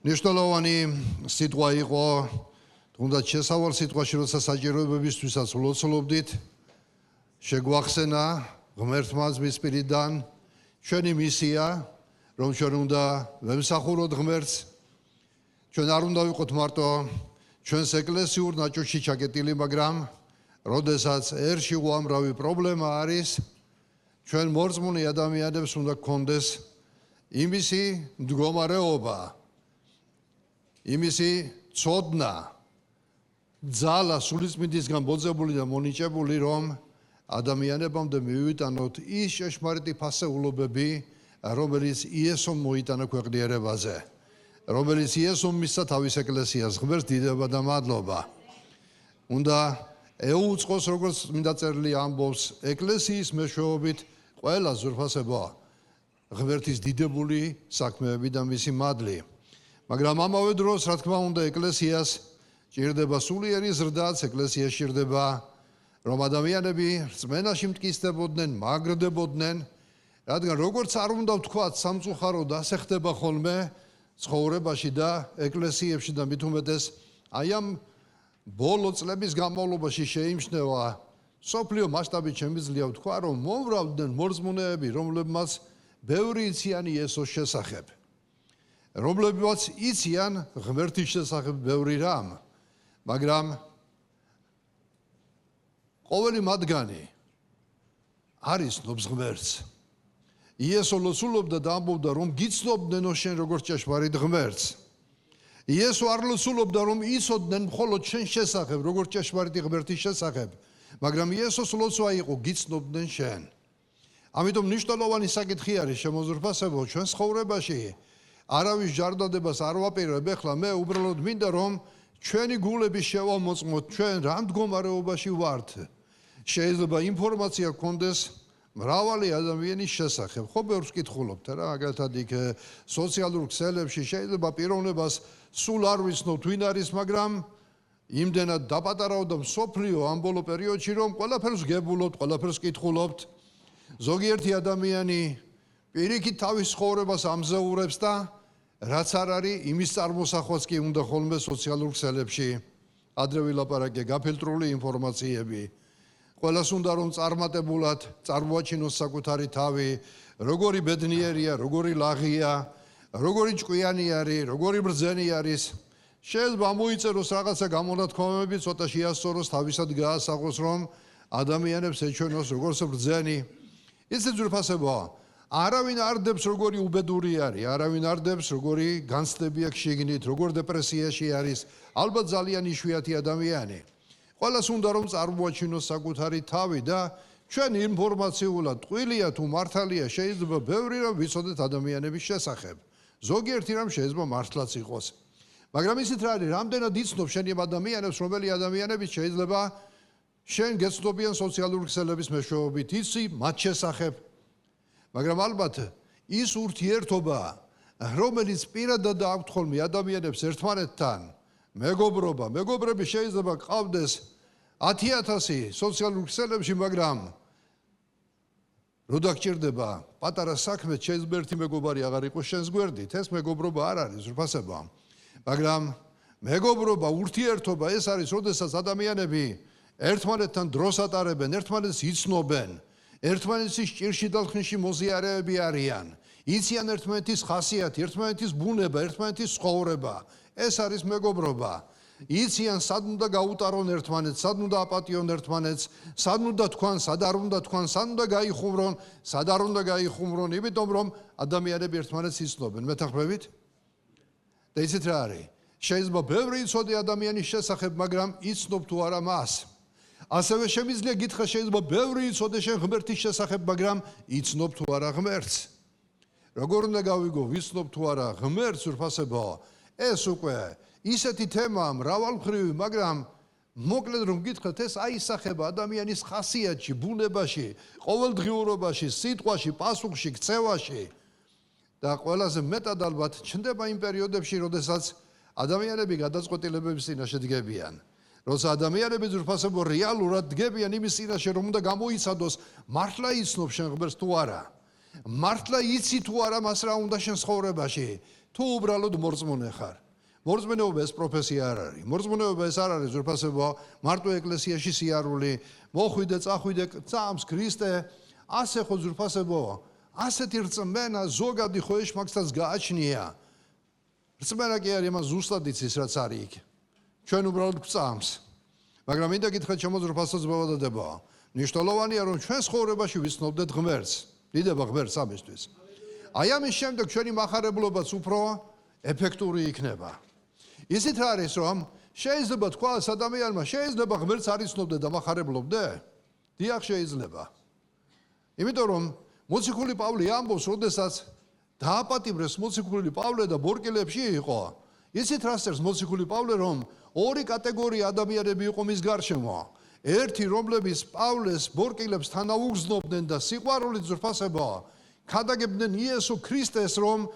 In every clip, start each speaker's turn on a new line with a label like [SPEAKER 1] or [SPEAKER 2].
[SPEAKER 1] ნიშნულოვანი სიტყვა იყო, თუნდაც შესავალ სიტყვაში, როცა საჭიროებებისთვისაც ვლოცულობდით, შეგვახსენა ღმერთმა ძმის პირიდან ჩვენი მისია, რომ ჩვენ უნდა ვემსახუროთ ღმერთს, ჩვენ არ უნდა ვიყოთ მარტო ჩვენს ეკლესიურ ნაჭუჭში ჩაკეტილი, მაგრამ როდესაც ერში უამრავი პრობლემა არის, ჩვენ მორწმუნე ადამიანებს უნდა გქონდეს იმისი მდგომარეობა, იმისი ცოდნა, ძალა სულიწმიდისგან ბოძებული და მონიჭებული, რომ ადამიანებამდე მივიტანოთ ის ჭეშმარიტი ფასეულობები, რომელიც იესომ მოიტანა ქვეყნიერებაზე, რომელიც იესომ მისცა თავის ეკლესიას ღმერთს დიდება და მადლობა. უნდა ეუწყოს, როგორც წმინდა წერილი ამბობს, ეკლესიის მეშვეობით ყველა ზურფასება ღმერთის დიდებული საქმეები და მისი მადლი. მაგრამ ამავე დროს, რა თქმა უნდა, ეკლესიას ჭირდება სულიერი ზრდაც, ეკლესიას ჭირდება, რომ ადამიანები რწმენაში მტკიცდებოდნენ, მაგრდებოდნენ, რადგან როგორც არ უნდა ვთქვათ, სამწუხაროდ ასე ხდება ხოლმე ცხოვრებაში და ეკლესიებში და მით უმეტეს აი ამ ბოლო წლების განმავლობაში შეიმჩნევა სოფლიო მასშტაბით შემიძლია ვთქვა, რომ მომრავლდნენ მორწმუნეები, რომლებმაც ბევრი იციან იესოს შესახებ, რომლებმაც იციან ღმერთის შესახებ ბევრი რამ, მაგრამ ყოველი მათგანი არ იცნობს ღმერთს. იესო ლოცულობდა და ამბობდა, რომ გიცნობდნენო შენ როგორც ჭეშმარიტ ღმერთს. იესო არ ლოცულობდა, რომ იცოდნენ მხოლოდ შენ შესახებ, როგორც ჭეშმარიტი ღმერთის შესახებ, მაგრამ იესოს ლოცვა იყო გიცნობდნენ შენ. ამიტომ მნიშვნელოვანი საკითხი არის, შემოზრფასებო, ჩვენ ცხოვრებაში არავის ჯარდადებას არ ვაპირებ, ეხლა მე უბრალოდ მინდა, რომ ჩვენი გულები შევამოწმოთ, ჩვენ რა მდგომარეობაში ვართ. შეიძლება ინფორმაცია გქონდეს მრავალი ადამიანის შესახებ, ხო ბევრს კითხულობთ რა, მაგალითად იქ სოციალურ ქსელებში შეიძლება პიროვნებას სულ არ ვიცნობთ ვინ არის, მაგრამ იმდენად დაპატარავდა მსოფლიო ამ ბოლო პერიოდში, რომ ყველაფერს გებულობთ, ყველაფერს კითხულობთ. ზოგიერთი ადამიანი პირიქით თავის ცხოვრებას ამზეურებს და რაც არ არის, იმის წარმოსახვაც კი უნდა ხოლმე სოციალურ ქსელებში ადრე ვილაპარაკე გაფილტრული ინფორმაციები. ყველას უნდა რომ წარმატებულად წარმოაჩინოს საკუთარი თავი, როგორი ბედნიერია, როგორი ლაღია, როგორი ჭკვიანი არის, როგორი ბრძენი არის. შეიძლება მოიწეროს რაღაცა გამონათქვამები, ცოტა შეასწოროს, თავისად გაასაღოს, რომ ადამიანებს ეჩვენოს როგორც ბრძენი. იცით ძვირფასებო, არავინ არ დებს როგორი უბედური არის, არავინ არ დებს როგორი განცდები აქვს შიგნით, როგორ დეპრესიაში არის, ალბათ ძალიან იშვიათი ადამიანი. ყველას უნდა რომ წარმოაჩინოს საკუთარი თავი და ჩვენ ინფორმაციულად ტყუილია თუ მართალია შეიძლება ბევრი რამ ვიცოდეთ ადამიანების შესახებ. ზოგიერთი რამ შეიძლება მართლაც იყოს. მაგრამ ისეთ რა არის, რამდენად იცნობ შენ იმ ადამიანებს, რომელი ადამიანები შეიძლება შენ გეცნობიან სოციალური ქსელების მეშვეობით, იცი მათ შესახებ. მაგრამ ალბათ ის ურთიერთობა, რომელიც პირადად აქვთ ხოლმე ადამიანებს ერთმანეთთან, მეგობრები შეიძლება გყავდეს 10,000 სოციალურ ქსელებში, მაგრამ რო დაგჭირდება პატარა საქმე, შეიძლება ერთი მეგობარი აღარ იყოს შენს გვერდით, ეს მეგობრობა არ არის ზრფასება. მაგრამ მეგობრობა, ურთიერთობა ეს არის, როდესაც ადამიანები ერთმანეთთან დროს ატარებენ, ერთმანეთს იცნობენ, ერთმანეთის ჭირში და ლხინში მოზიარეები არიან, იციან ერთმანეთის ხასიათი, ერთმანეთის ბუნება, ერთმანეთის ცხოვრება. ეს არის მეგობრობა. იციან სად უნდა გაუტარონ ერთმანეთს, სად უნდა აპატიონ ერთმანეთს, სად უნდა თქვან, სად არ უნდა თქვან, სად უნდა გაიხუმრონ, სად არ უნდა გაიხუმრონ, იმიტომ რომ ადამიანები ერთმანეთს იცნობენ. მეთანხმებით? და იცით რა არის? შეიძლება ბევრი იცოდე ადამიანის შესახებ, მაგრამ იცნობ თუ არა მას. ასევე შემიძლია გითხრა, შეიძლება ბევრი იცოდე შენ ღმერთის შესახებ, მაგრამ იცნობ თუ არა ღმერთს. როგორ უნდა გავიგო, ვიცნობ თუ არა ღმერთს, ზრფასებო? ეს უკვე ისეთი თემაა მრავალმხრივი, მაგრამ მოკლედ რომ გითხრათ, ეს აისახება ადამიანის ხასიათში, ბუნებაში, ყოველდღიურობაში, სიტყვაში, პასუხში, ქცევაში. და ყველაზე მეტად ალბათ ჩნდება იმ პერიოდებში, როდესაც ადამიანები გადაწყვეტილებების წინაშე დგებიან. როცა ადამიანები ზრფასებო რეალურად დგებიან იმის წინაშე, რომ უნდა გამოიცადოს, მართლა იცნობ შენ ღმერთს თუ არა. მართლა იცი თუ არა მას რა უნდა შენ ცხოვრებაში. თუ უბრალოდ მორწმუნე ხარ. მორწმუნეობა ეს პროფესია არ არის. მორწმუნეობა ეს არ არის ზურფასებო, მარტო ეკლესიაში სიარული, მოხვიდე, წახვიდე, წამს ქრისტე, ასე ხო ზურფასებო, ასეთი რწმენა ზოგადი ხო ეშმაკსაც გააჩნია. რწმენა კი არის იმას ზუსტად იცის რაც არის იქ. ჩვენ უბრალოდ გვწამს. მაგრამ მინდა გითხრათ ჩემო ზურფასო ძმაებო, მნიშვნელოვანია რომ ჩვენ ცხოვრებაში ვიცნობდეთ ღმერთს. დიდება ღმერთს ამისთვის. აი ამის შემდეგ ჩვენი მახარებლობაც უფრო ეფექტური იქნება. ისიც არის რომ შეიძლება თქვას ადამიანმა შეიძლება ღმერთს არ იცნობდე და მახარებლობდე? დიახ შეიძლება. იმიტომ რომ მოციქული პავლე ამბობს, როდესაც დააპატიმრეს მოციქული პავლე და ბორკილებში იყო, ისიც რასწერს მოციქული პავლე რომ ორი კატეგორია ადამიანები იყო მის გარშემო. ერთი რომლებიც პავლეს ბორკილებს თანაუგზნობდნენ და სიყვარულით ზრფასებო ქადაგებდნენ იესო ქრისტეს რომ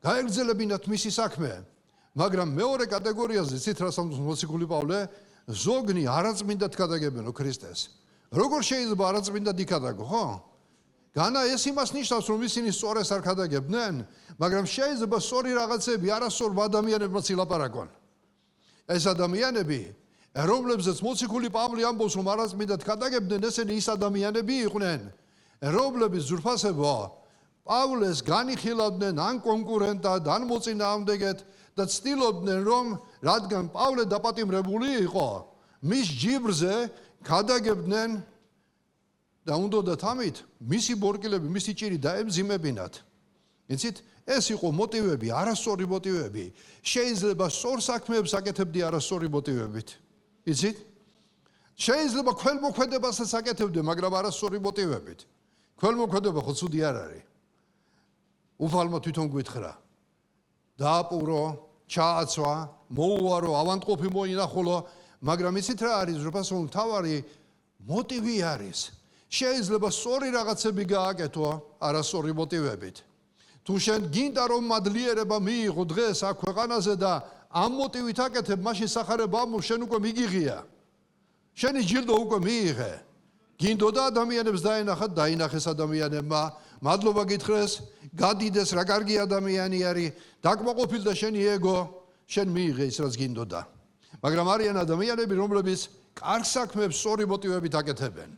[SPEAKER 1] გაეგრძელებინათ მისი საქმე. მაგრამ მეორე კატეგორიაზე ცით რას ამბობს მოციქული პავლე, ზოგნი არაწმინდად ქადაგებენო ქრისტეს. როგორ შეიძლება არაწმინდად იქადაგო, ხო? განა ეს იმას ნიშნავს რომ ისინი სწორეს არ ქადაგებდნენ, მაგრამ შეიძლება სწორი რაღაცები არასწორ ადამიანებმაც ილაპარაკონ. ეს ადამიანები რომლებზეც მოციქული პავლე ამბობს რომ არაწმინდად ქადაგებდნენ, ესენი ის ადამიანები იყვნენ, რომლებიც ზურფასებო პავლეს განიხილავდნენ ან კონკურენტად, ან მოწინააღმდეგედ და ცდილობდნენ რომ რადგან პავლე დაპატიმრებული იყო, მის ჯიბრზე ქადაგებდნენ და უნდათ ამით მისი ბორკილები, მისი ჭირი დაემძიმებინათ. იცით, ეს იყო მოტივები, არასწორი მოტივები. შეიძლება სწორ საქმეებს აკეთებდი არასწორი მოტივებით. იცით? შეიძლება ქველმოქმედებასაც აკეთებდი, მაგრამ არასწორი მოტივებით. ქველმოქმედება ხო ცუდი არ არის. უფალმა თვითონ გვითხრა. დააპურო, ჩააცვა, მოუარო, ავანტყოფი მოინახულო, მაგრამ იცით რა არის, რომ მთავარი მოტივი არის. შეიძლება სწორი რაღაცები გააკეთო არასწორი მოტივებით. თუ შენ გინდა რომ მადლიერება მიიღო დღეს აქ ქვეყანაზე და ამ მოტივით აკეთებ, მაშინ სახარება ამბობს შენ უკვე მიგიღია. შენი ჯილდო უკვე მიიღე. გინდოდა ადამიანებს დაენახათ, დაინახეს ადამიანებმა, მადლობა გითხრეს, გადიდეს, რა კარგი ადამიანი არის, დაკმაყოფილდა შენი ეგო, შენ მიიღე ის რაც გინდოდა. მაგრამ არიან ადამიანები, რომლებიც კარგ საქმეებს სწორი მოტივებით აკეთებენ.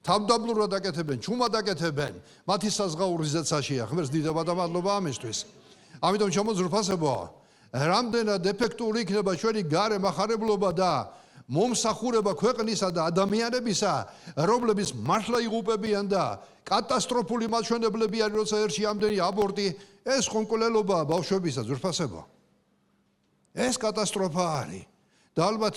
[SPEAKER 1] თავდაბლურად აკეთებენ, ჩუმად აკეთებენ, მათი საზღაური ზეცაშია, ღმერთს დიდება და მადლობა ამისთვის. ამიტომ ჩემო ზრფასებო, რამდენად ეფექტური იქნება ჩვენი გარე მახარებლობა და მომსახურება ქვეყნისა და ადამიანებისა, რომლებიც მართლა იღუპებიან და კატასტროფული მაჩვენებლები არის, როცა ერთში ამდენი აბორტი, ეს ხონკვლელობაა ბავშვებისა, ზრფასებო. ეს კატასტროფა არის. და ალბათ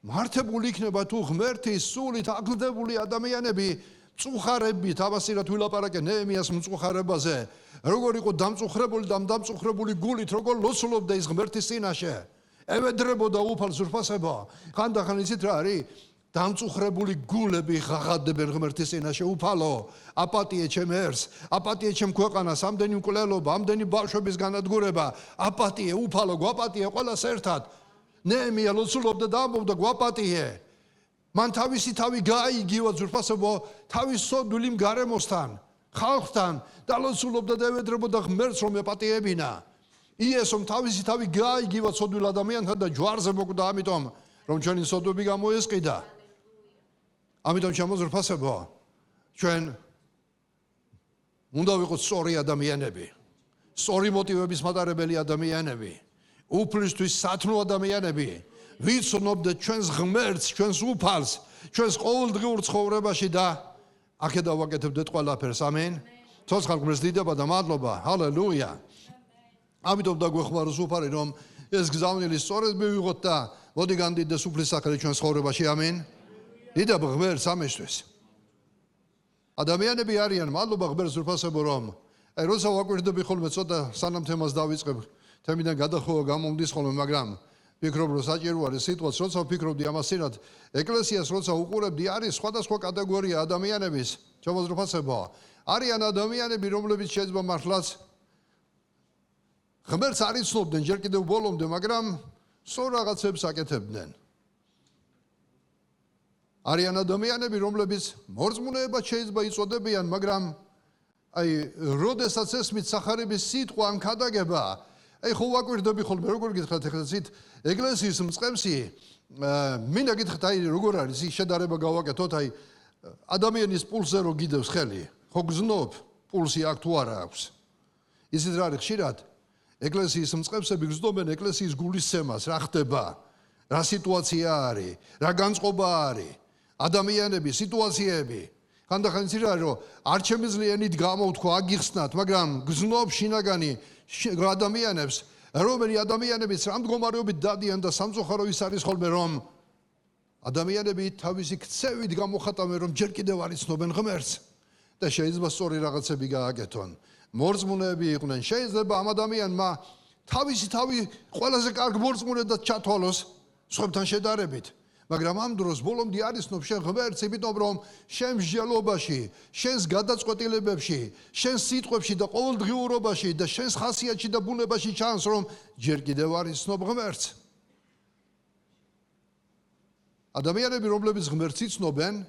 [SPEAKER 1] მართებული იქნება თუ ღმერთის სულით აკლდებული ადამიანები მწუხარებით, ამასირად ვილაპარაკე ნეემიას მწუხარებაზე, როგორ იყო დამწუხრებული და დამწუხრებული გულით, როგორ ლოცულობდა ის ღმერთის წინაშე, ევედრებოდა უფალს ზრფასებო. ხანდახან იცით რა არის? დამწუხრებული გულები ღაღადებენ ღმერთის წინაშე, უფალო, აპატიე ჩემ ერს, აპატიე ჩემ ქვეყანას, ამდენი მკვლელობა, ამდენი ბავშვების განადგურება, აპატიე, უფალო, გვაპატიე ყველას ერთად. ნეემია ლოცულობდა და ამბობდა გვაპატიე. მან თავისი თავი გააიგივა ზრფასებო თავის სოდვილი გარემოსთან, ხალხთან და ლოცულობდა და ევედრებოდა ღმერთს რომ ეპატიებინა. იესომ თავისი თავი გააიგივა სოდვილ ადამიანთან და ჯვარზე მოკვდა, ამიტომ რომ ჩვენი სოდვები გამოესყიდა. ამიტომ შემოზრფასებო, ჩვენ უნდა ვიყოთ სწორი ადამიანები, სწორი მოტივების მატარებელი ადამიანები, უფლისთვის სათნო ადამიანები, ვიცნობდეთ ჩვენს ღმერთს, ჩვენს უფალს, ჩვენს ყოველდღიურ ცხოვრებაში და აქედან ვაკეთებდეთ ყველაფერს. ამენ. ცოცხალ ღმერთს დიდება და მადლობა. ჰალელუია. ამიტომ დაგვეხმაროს უფალი, რომ ეს გზავნილი სწორედ მივიღოთ და მოდი განდიდეს უფლის სახელი ჩვენს ცხოვრებაში. ამენ. დიდება ღმერთს ამისთვის. ადამიანები არიან, მადლობა ღმერთს უფასებო, რომ აი როცა ვაკვირდები ხოლმე ცოტა სანამ თემას დავიწყებ, თემიდან გადახოვა გამომდის ხოლმე, მაგრამ ვფიქრობ, რომ საჭირო არის სიტყვაც, როცა ვფიქრობდი ამასინად, ეკლესიას როცა უყურებდი, არის სხვადასხვა კატეგორია ადამიანების, შემოზრფასებო. არიან ადამიანები, რომლებიც შეიძლება მართლაც ღმერთს არ იცნობდნენ ჯერ კიდევ ბოლომდე, მაგრამ სწორ რაღაცებს აკეთებდნენ. არიან ადამიანები, რომლებიც მორწმუნეებად შეიძლება იწოდებიან, მაგრამ აი, როდესაც ესმით სახარების სიტყვა ან ქადაგება, აი ხო ვაკვირდები ხოლმე, როგორ გითხრათ ახლა ცით ეკლესიის მწყემსი, მინდა გითხრათ აი როგორ არის ის შედარება გავაკეთოთ, აი ადამიანის პულსზე რო გიდევს ხელი, ხო გზნობ პულსი აქ თუ არა აქვს. ისიც რა არის ხშირად ეკლესიის მწყემსები გზნობენ ეკლესიის გულისცემას, რა ხდება, რა სიტუაცია არის, რა განწყობა არის, ადამიანები, სიტუაციები. ხანდახან იცი რა არის, რომ არ შემიძლია ენით გამოვთქვა, აგიხსნათ, მაგრამ გზნობ შინაგანი ადამიანებს, რომელი ადამიანებიც რა მდგომარეობით დადიან და სამწუხარო ის არის ხოლმე, რომ ადამიანები თავისი ქცევით გამოხატავენ, რომ ჯერ კიდევ არ იცნობენ ღმერთს და შეიძლება სწორი რაღაცები გააკეთონ. მორწმუნეები იყვნენ, შეიძლება ამ ადამიანმა თავისი თავი ყველაზე კარგ მორწმუნედ ჩათვალოს სხვებთან შედარებით. მაგრამ ამ დროს ბოლომდე არ იცნობ შენ ღმერთს, იმიტომ რომ შენ მსჯელობაში, შენს გადაწყვეტილებებში, შენს სიტყვებში და ყოველდღიურობაში და შენს ხასიათში და ბუნებაში ჩანს, რომ ჯერ კიდევ არ იცნობ ღმერთს. ადამიანები, რომლებიც ღმერთს იცნობენ,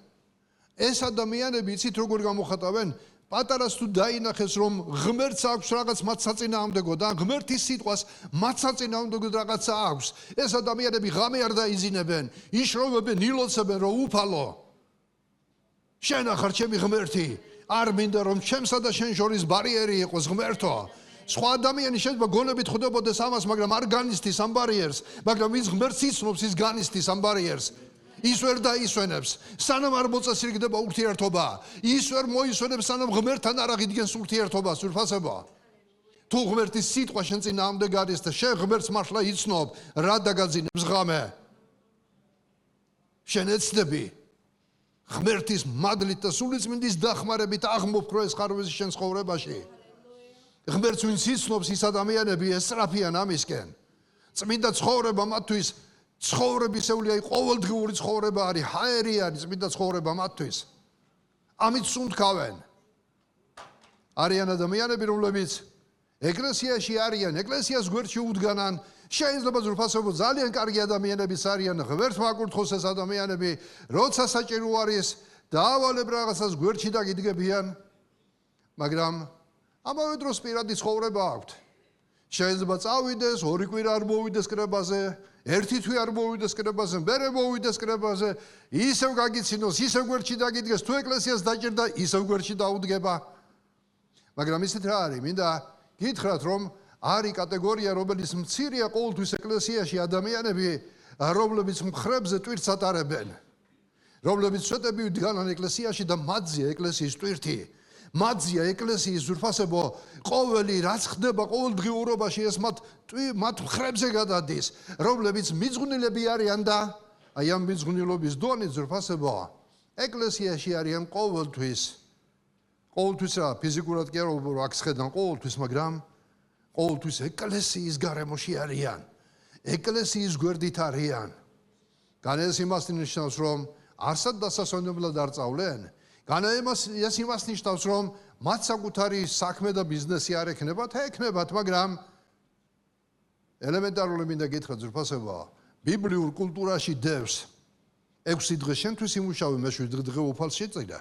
[SPEAKER 1] ეს ადამიანები იცით როგორ გამოხატავენ? პატარას თუ დაინახეს, რომ ღმერთს აქვს რაღაც მათ საწინააღმდეგო და ღმერთის სიტყვას მათ საწინააღმდეგო რაღაცა აქვს, ეს ადამიანები ღამე არ დაიზინებენ, იშრობებენ, ილოცებენ, რომ უფალო. შენ ახარ ჩემი ღმერთი, არ მინდა რომ ჩემსა და შენ შორის ბარიერი იყოს ღმერთო. სხვა ადამიანი შეიძლება გონებით ხვდებოდეს ამას, მაგრამ არ განიცდის ამ ბარიერს, მაგრამ ის ღმერთს იცნობს, ის განიცდის ამ ბარიერს. ის ვერ დაისვენებს, სანამ არ მოწესრიგდება ურთიერთობა. ის ვერ მოისვენებს, სანამ ღმერთთან არ აღიდგენს ურთიერთობას, ურფასება. თუ ღმერთის სიტყვა შენ წინააღმდეგ არის და შენ ღმერთს მართლა იცნობ, რა დაგაძინებს ღამე? შენ ეცდები ღმერთის მადლით და სულიწმინდის დახმარებით აღმოფქრო ეს ხარვეზი შენ ცხოვრებაში. ღმერთს ვინც იცნობს, ის ადამიანები ესწრაფიან ამისკენ. წმინდა ცხოვრება მათთვის ცხოვრებისეული, აი ყოველდღიური ცხოვრება არის, ჰაერი არის წმინდა ცხოვრება მათთვის. ამით სუნთქავენ. არიან ადამიანები, რომლებიც ეკლესიაში არიან, ეკლესიას გვერდში უდგანან, შეიძლება ზრფასობო ძალიან კარგი ადამიანებიც არიან, ღმერთმა აკურთხოს ეს ადამიანები, როცა საჭირო არის, დაავალებ რაღაცას გვერდში დაგიდგებიან, მაგრამ ამავე დროს პირადი ცხოვრება აქვთ. შეიძლება წავიდეს, ორი კვირა არ მოვიდეს კრებაზე, ერთი თვე არ მოვიდეს კრებაზე, მერე მოვიდეს კრებაზე, ისევ გაგიცინოს, ისევ გვერდში დაგიდგეს, თუ ეკლესიას დაჭირდა, ისევ გვერდში დაუდგება. მაგრამ ისეთ რა არის, მინდა გითხრათ, რომ არის კატეგორია, რომელიც მცირეა ყოველთვის ეკლესიაში ადამიანები, რომლებიც მხრებზე ტვირთს ატარებენ, რომლებიც სვეტები დგანან ეკლესიაში და მათზეა ეკლესიის ტვირთი. მათზეა ეკლესიის ზურფასებო, ყოველი რაც ხდება ყოველდღიურობაში ეს მათ მხრებზე გადადის, რომლებიც მიძღვნილები არიან და აი ამ მიძღვნილობის დონით ზურფასებო, ეკლესიაში არიან ყოველთვის რა ფიზიკურად კი არ აქვს ხედან ყოველთვის, მაგრამ ყოველთვის ეკლესიის გარემოში არიან, ეკლესიის გვერდით არიან. განა ეს იმას ნიშნავს, რომ არსად დასასვენებლად არ წავლენ, განა ეს იმას ნიშნავს, რომ მათ საკუთარი საქმე და ბიზნესი არ ექნებათ, ექნებათ, მაგრამ ელემენტარული მინდა გითხრათ ზრფასებო, ბიბლიურ კულტურაში დევს 6 დღე შენთვის იმუშავე, მე 7 დღე უფალს შეწირა.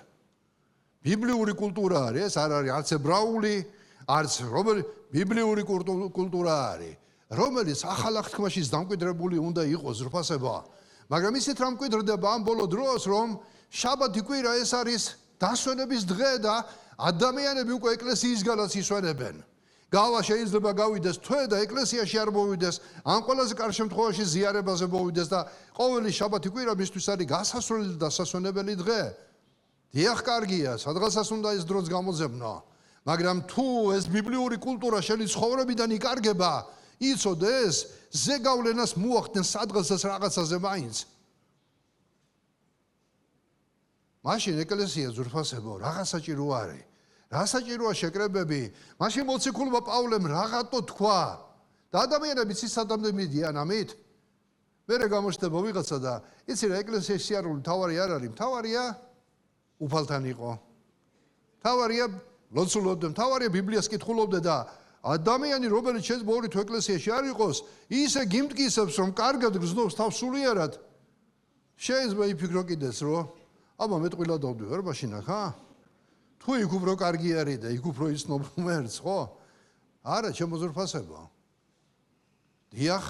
[SPEAKER 1] ბიბლიური კულტურა არის, ეს არ არის არც ებრაული, არც ბიბლიური კულტურა არის, რომელიც ახალ აღთქმაში დამკვიდრებული უნდა იყოს ზრფასებო. მაგრამ ისეთ რამ მკვიდრდება ამ ბოლო დროს, რომ შაბათი კვირა ეს არის დასვენების დღე და ადამიანები უკვე ეკლესიისგანაც ისვენებენ. გავა შეიძლება გავიდეს თვე და ეკლესიაში არ მოვიდეს, ან ყველაზე კარგ შემთხვევაში ზიარებაზე მოვიდეს და ყოველი შაბათი კვირა მისთვის არის გასასვლელი და დასასვენებელი დღე. დიახ, კარგია, სადღაცას უნდა ეს დროც გამოძებნო, მაგრამ თუ ეს ბიბლიური კულტურა შენი ცხოვრებიდან იკარგება, იცოდე ეს ზეგავლენას მოახდენ სადღაცას რაღაცაზე მაინც. მაშინ ეკლესია ზურფასებო, რაღა საჭირო არის, რა საჭიროა შეკრებები, მაშინ მოციქულმა პავლემ რაღაცო თქვა და ადამიანებიც ისადამდე მიდიან ამით. მერე გამოჩნდება ვიღაცა და იცი რა, ეკლესიაში სიარული თავარი არ არის, თავარია უფალთან იყო, თავარია ლოცულობდა, თავარია ბიბლიას კითხულობდა და ადამიანი, რომელიც შეიძლება ორი თუ ეკლესიაში არ იყოს, ისე გიმტკიცებს, რომ კარგად გზნობს თავს სულიერად, შეიძლება იფიქრო კიდეც, რომ აბა მე ტყილა დავდივარ მაშინ ახლა, თუ იქ უფრო კარგი არის და იქ უფრო იცნობ ღმერთს, ხო? არა, ჩემო ზურფასებო. დიახ,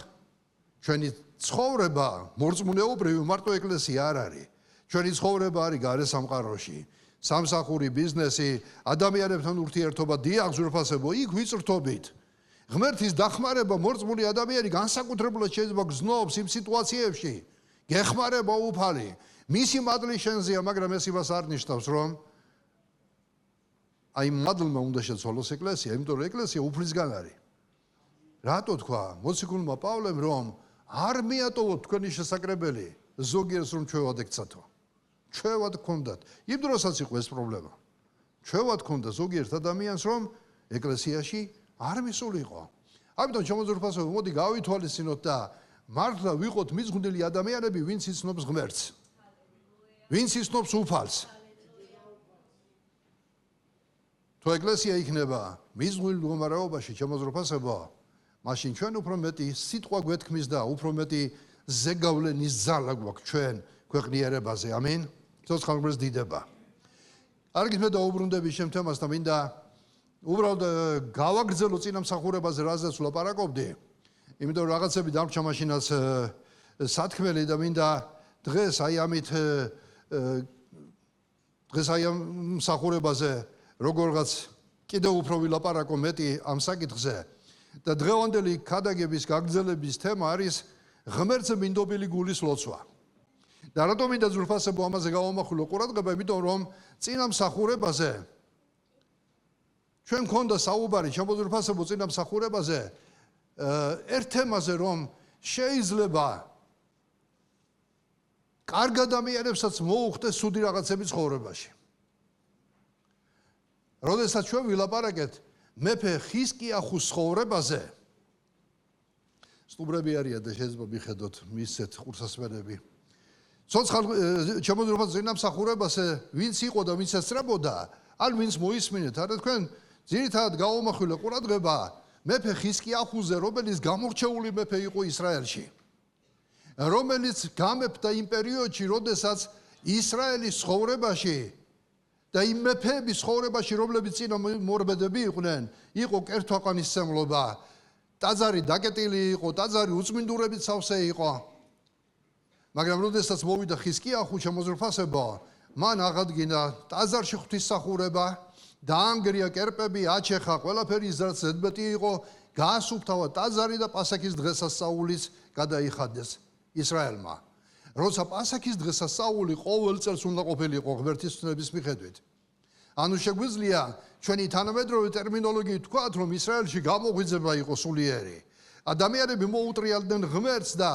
[SPEAKER 1] ჩვენი ცხოვრება მორწმუნეობრივი მარტო ეკლესია არ არის. ჩვენი ცხოვრება არის გარე სამყაროში. სამსახური, ბიზნესი, ადამიანებთან ურთიერთობა, დიახ ზურფასებო, იქ ვიწრთობით. ღმერთის დახმარება მორწმუნე ადამიანი განსაკუთრებულად შეიძლება გზნობს იმ სიტუაციებში. გეხმარება უფალი. მისი მადლი შენზეა, მაგრამ ეს იმას არ ნიშნავს, რომ აი მადლმა უნდა შეცვალოს ეკლესია, იმიტომ რომ ეკლესია უფლისგან არის. რატო თქვა მოციქულმა პავლემ, რომ არ მიატოვოთ თქვენი შესაკრებელი, ზოგიერთს რომ ჩვევად ეკცათო. ჩვევად გქონდათ. იმ დროსაც იყო ეს პრობლემა. ჩვევად გქონდა ზოგიერთ ადამიანს, რომ ეკლესიაში არ მისულიყო. ამიტომ შემოძურფასო, მოდი გავითვალისწინოთ და მართლა ვიყოთ მიზღვნილი ადამიანები, ვინც იცნობს ღმერთს. ვინც იცნობს უფალს. თუ ეკლესია იქნება მიზღვნილ მდგომარეობაში, შემოძურფასებო, მაშინ ჩვენ უფრო მეტი სიტყვა გვეთქმის და უფრო მეტი ზეგავლენის ძალა გვაქვს ჩვენ ქვეყნიერებაზე. ამინ. ცოცხალ ღმერთს დიდება. არგით მე დაუბრუნდები შენ თემას და მინდა უბრალოდ გავაგრძელო წინამსახურებაზე, რაზეც ვლაპარაკობდი. იმიტომ რომ რაღაცები დამრჩა მაშინაც სათქმელი და მინდა დღეს აი ამით დღეს აი ამ მსახურებაზე როგორღაც კიდევ უფრო ვილაპარაკო მეტი ამ საკითხზე. და დღევანდელი ქადაგების გაგრძელების თემა არის ღმერთზე მინდობილი გულის ლოცვა. და რატომ მინდა ზურფასებო ამაზე გავამახვილო ყურადღება, იმიტომ რომ წინამსახურებაზე ჩვენ მქონდა საუბარი, შემოძურფასებო წინამსახურებაზე ერთ თემაზე, რომ შეიძლება კარგ ადამიანებსაც მოუხდეს ცუდი რაღაცები ცხოვრებაში. როდესაც ჩვენ ვილაპარაკეთ მეფე ხიზკიახუს ცხოვრებაზე, სტუბრები არიან და შეიძლება მიხედოთ მისცეთ ყურსასმენები. ცოცხალ შემოძურფასო წინამსახურებაზე ვინც იყო და ვინც ესწრებოდა, ან ვინც მოისმინეთ, არა თქვენ ძირითადად გაუმახვილე ყურადღება მეფე ხიზკიახუზე, რომელიც გამორჩეული მეფე იყო ისრაელში. რომელიც გამეფდა იმ პერიოდში, როდესაც ისრაელის ცხოვრებაში და იმ მეფეების ცხოვრებაში, რომლებიც წინამორბედები იყვნენ, იყო კერთვაყანისმცემლობა, ტაძარი დაკეტილი იყო, ტაძარი უწმინდურებით სავსე იყო. მაგრამ როდესაც მოვიდა ხიზკიახუ შემოძურფასებო, მან აღადგინა ტაძარში ღვთისმსახურება, დაანგრია კერპები, აჩეხა, ყველაფერი რაც ზედმეტი იყო, გაასუფთავა ტაძარი და პასექის დღესასწაულიც გადაიხადეს ისრაელმა. როცა პასექის დღესასწაული ყოველ წელს უნდა ყოფილიყო ღმერთის ცნობის მიხედვით. ანუ შეგვიძლია ჩვენი თანამედროვე ტერმინოლოგიით ვთქვათ, რომ ისრაელში გამოღვიძება იყო სულიერი. ადამიანები მოუტრიალდნენ ღმერთს და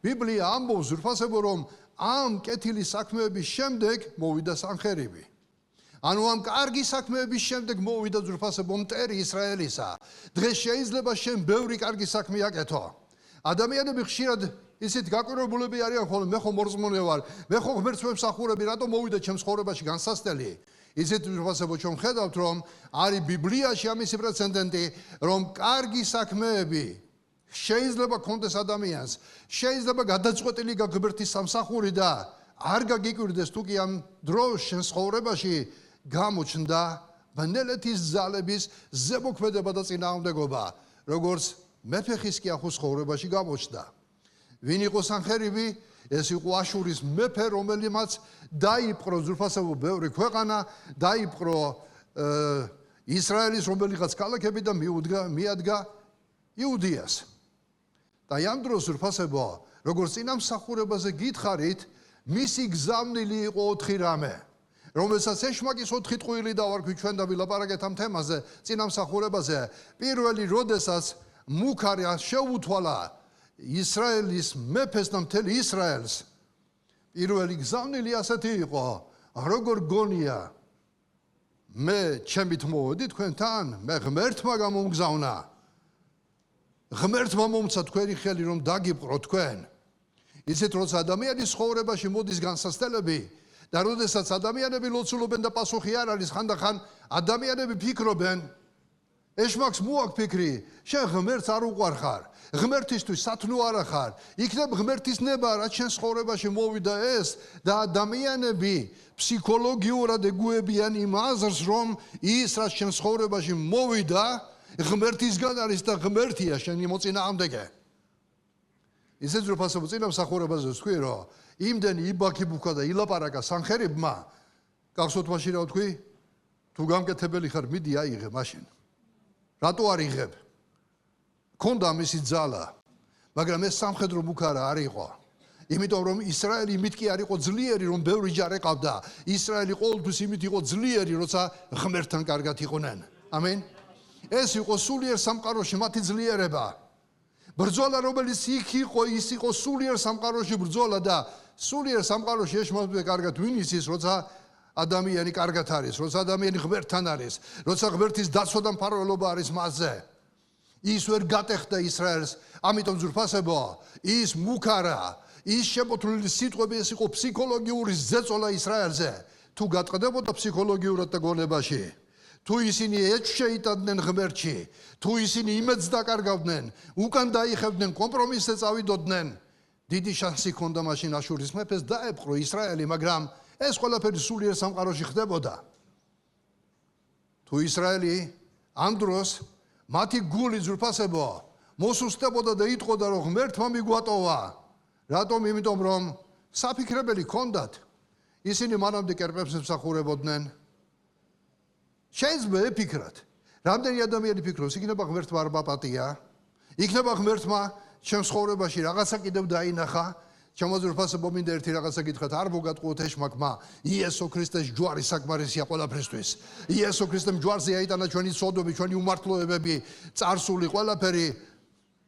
[SPEAKER 1] ბიბლია ამბობს ზურფასებო, რომ ამ კეთილი საქმეების შემდეგ მოვიდა სანხერიბი. ანუ ამ კარგი საქმეების შემდეგ მოვიდა ზურფასებო მტერი ისრაელისა. დღეს შეიძლება შენ ბევრი კარგი საქმე აკეთო. ადამიანები ხშირად ისეთ გაკვირვებულები არიან, ხოლმე მე ხო მორწმუნე ვარ, მე ხო ღმერთს ვემსახურები, რატომ მოვიდა ჩემს ცხოვრებაში განსასწრელი? ისეთ ზურფასებო ჩვენ ხედავთ, რომ არის ბიბლიაში ამისი პრეცედენტი, რომ კარგი საქმეები შეიძლება კონდეს ადამიანს, შეიძლება გადაწყვეტილი გაგბერთის სამსახური და არ გაგიკვირდეს თუ კი ამ დროს შენ ცხოვრებაში გამოჩნდა ბნელეთის ძალების ზემოქმედება და წინააღმდეგობა, როგორც მეფე ხიზკიახუს ცხოვრებაში გამოჩნდა. ვინ იყო სანხერიბი? ეს იყო აშურის მეფე, რომელიმაც დაიპყრო ზურფასებო ბევრი ქვეყანა, დაიპყრო ისრაელის რომელიღაც ქალაქები და მიადგა იუდიას. და ამ დროს ზურფასებო, როგორც წინამსახურებაზე გითხარით, მისი გზავნილი იყო 4 რამე, რომელსაც ეშმაკის 4 ტყუილი დავარქვით ჩვენ და ვილაპარაკეთ ამ თემაზე, წინამსახურებაზე. პირველი, როდესაც მუქარია შეუთვალა ისრაელის მეფეს და მთელ ისრაელს, პირველი გზავნილი ასეთი იყო, როგორ გონია მე ჩემით მოვედი თქვენთან, მე ღმერთმა გამომგზავნა. ღმერთმა მომცა თქვენი ხელი, რომ დაგიპყრო თქვენ. ისეთ როცა ადამიანის ცხოვრებაში მოდის განსასწრებელი და როდესაც ადამიანები ლოცულობენ და პასუხი არ არის, ხანდახან ადამიანები ფიქრობენ ეშმაკს მოაქვს ფიქრი, შენ ღმერთს არ უყვარხარ, ღმერთისთვის სათნო არ ახარ, იქნებ ღმერთის ნება, რაც შენ ცხოვრებაში მოვიდა ეს და ადამიანები ფსიქოლოგიურად ეგუებიან იმ აზრს, რომ ის რაც შენ ცხოვრებაში მოვიდა, ღმერთისგან არის და ღმერთია შენი მოწინააღმდეგე. ისეც რომ ფასობ წინამსახურებაზე ვთქვი, რომ იმდენი იბაქიბუქა და ილაპარაკა სამხერებმა, გახსოვთ მაშინ რა ვთქვი? თუ გამკეთებელი ხარ, მიდი აიღე მაშინ. რატო არ იღებ? ქონდა მისი ძალა, მაგრამ ეს სამხედრო მუქარა არ იყო. იმიტომ რომ ისრაელი იმით კი არ იყო ძლიერი, რომ ბევრი ჯარი ყავდა. ისრაელი ყოველთვის იმით იყო ძლიერი, როცა ღმერთთან კარგად იყვნენ. ამენ. ეს იყო სულიერ სამყაროში მათი ძლიერება. ბრძოლა რომელიც იქ იყო, ის იყო სულიერ სამყაროში ბრძოლა და სულიერ სამყაროში ეშმაკზე კარგად ვინ იცის, როცა ადამიანი კარგად არის, როცა ადამიანი ღმერთთან არის, როცა ღმერთის დაცვა და მფარველობა არის მასზე. ის ვერ გატეხდა ისრაელს, ამიტომ ძვირფასებო, ის მუქარა, ის შემოთვლილი სიტყვები, ეს იყო ფსიქოლოგიური ზეწოლა ისრაელზე. თუ გატყდებოდა ფსიქოლოგიურად და გონებაში, თუ ისინი ეჭვს შეიტანდნენ ღმერთში, თუ ისინი იმედს დაკარგავდნენ, უკან დაიხევდნენ, კომპრომისზე წავიდოდნენ, დიდი შანსი ჰქონდა მაშინ აშურის მეფეს დაეპყრო ისრაელი, მაგრამ ეს ყველაფერი სულიერ სამყაროში ხდებოდა. თუ ისრაელი ამ დროს მათი გული ძვირფასებო მოსუსტებოდა და იტყოდა, რომ ღმერთმა მიგვატოვა. რატომ? იმიტომ რომ საფიქრებელი ჰქონდათ. ისინი მანამდე კერპებს ემსახურებოდნენ. შეიძლება ეფიქრათ, რამდენი ადამიანი ფიქრობს, იქნება ღმერთმა არ მაპატია, იქნება ღმერთმა ჩემ ცხოვრებაში რაღაცა კიდევ დაინახა. შემოძვრფასებო მინდა ერთი რაღაცა გითხრათ, არ მოგატყუოთ ეშმაკმა, იესო ქრისტეს ჯვარი საკმარისია ყველაფრისთვის. იესო ქრისტემ ჯვარზე აიტანა ჩვენი ცოდვები, ჩვენი უმართლოებები, წარსული ყველაფერი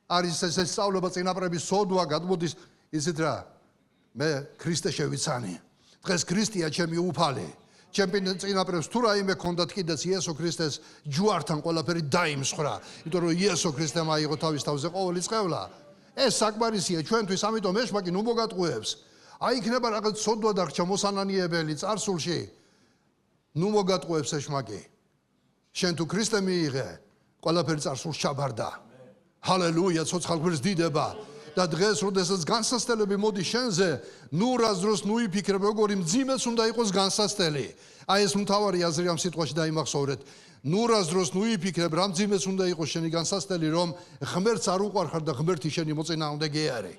[SPEAKER 1] არის ეს სწავლება წინაპრების ცოდვა, გადმოდის ისეთ რა. მე ქრისტე შევიცანი. დღეს ქრისტეა ჩემი უფალი. ჩემი წინაპრებს თუ რაიმე ქონდათ კიდეც იესო ქრისტეს ჯვართან ყველაფერი დაიმსხრა. იმიტომ რომ იესო ქრისტემ აიღო თავის თავზე ყოველი წევლა. ეს საკმარისია ჩვენთვის, ამიტომ ეშმაკი ნუ მოგატყუებს. აი იქნება რაღაც ცოდვა დარჩა მოსანანიებელი წარსულში. ნუ მოგატყუებს ეშმაკი. შენ თუ ქრისტე მიიღე, ყველაფერი წარსულს ჩაბარდა. ჰალელუია, ცოცხალ გვერდს დიდება. და დღეს, როდესაც განსასწრებელი მოდის შენზე, ნუ რას დროს ნუ იფიქრებ, როგორი მძიმეც უნდა იყოს განსასწრებელი. აი ეს მთავარი აზრი ამ სიტყვაში დაიმახსოვრეთ. ნუ რას დროს ნუ იფიქრებ, რა მძიმეც უნდა იყოს შენი განსასწრებელი, რომ ღმერთს არ უყვარხარ და ღმერთი შენი მოწინააღმდეგე არის.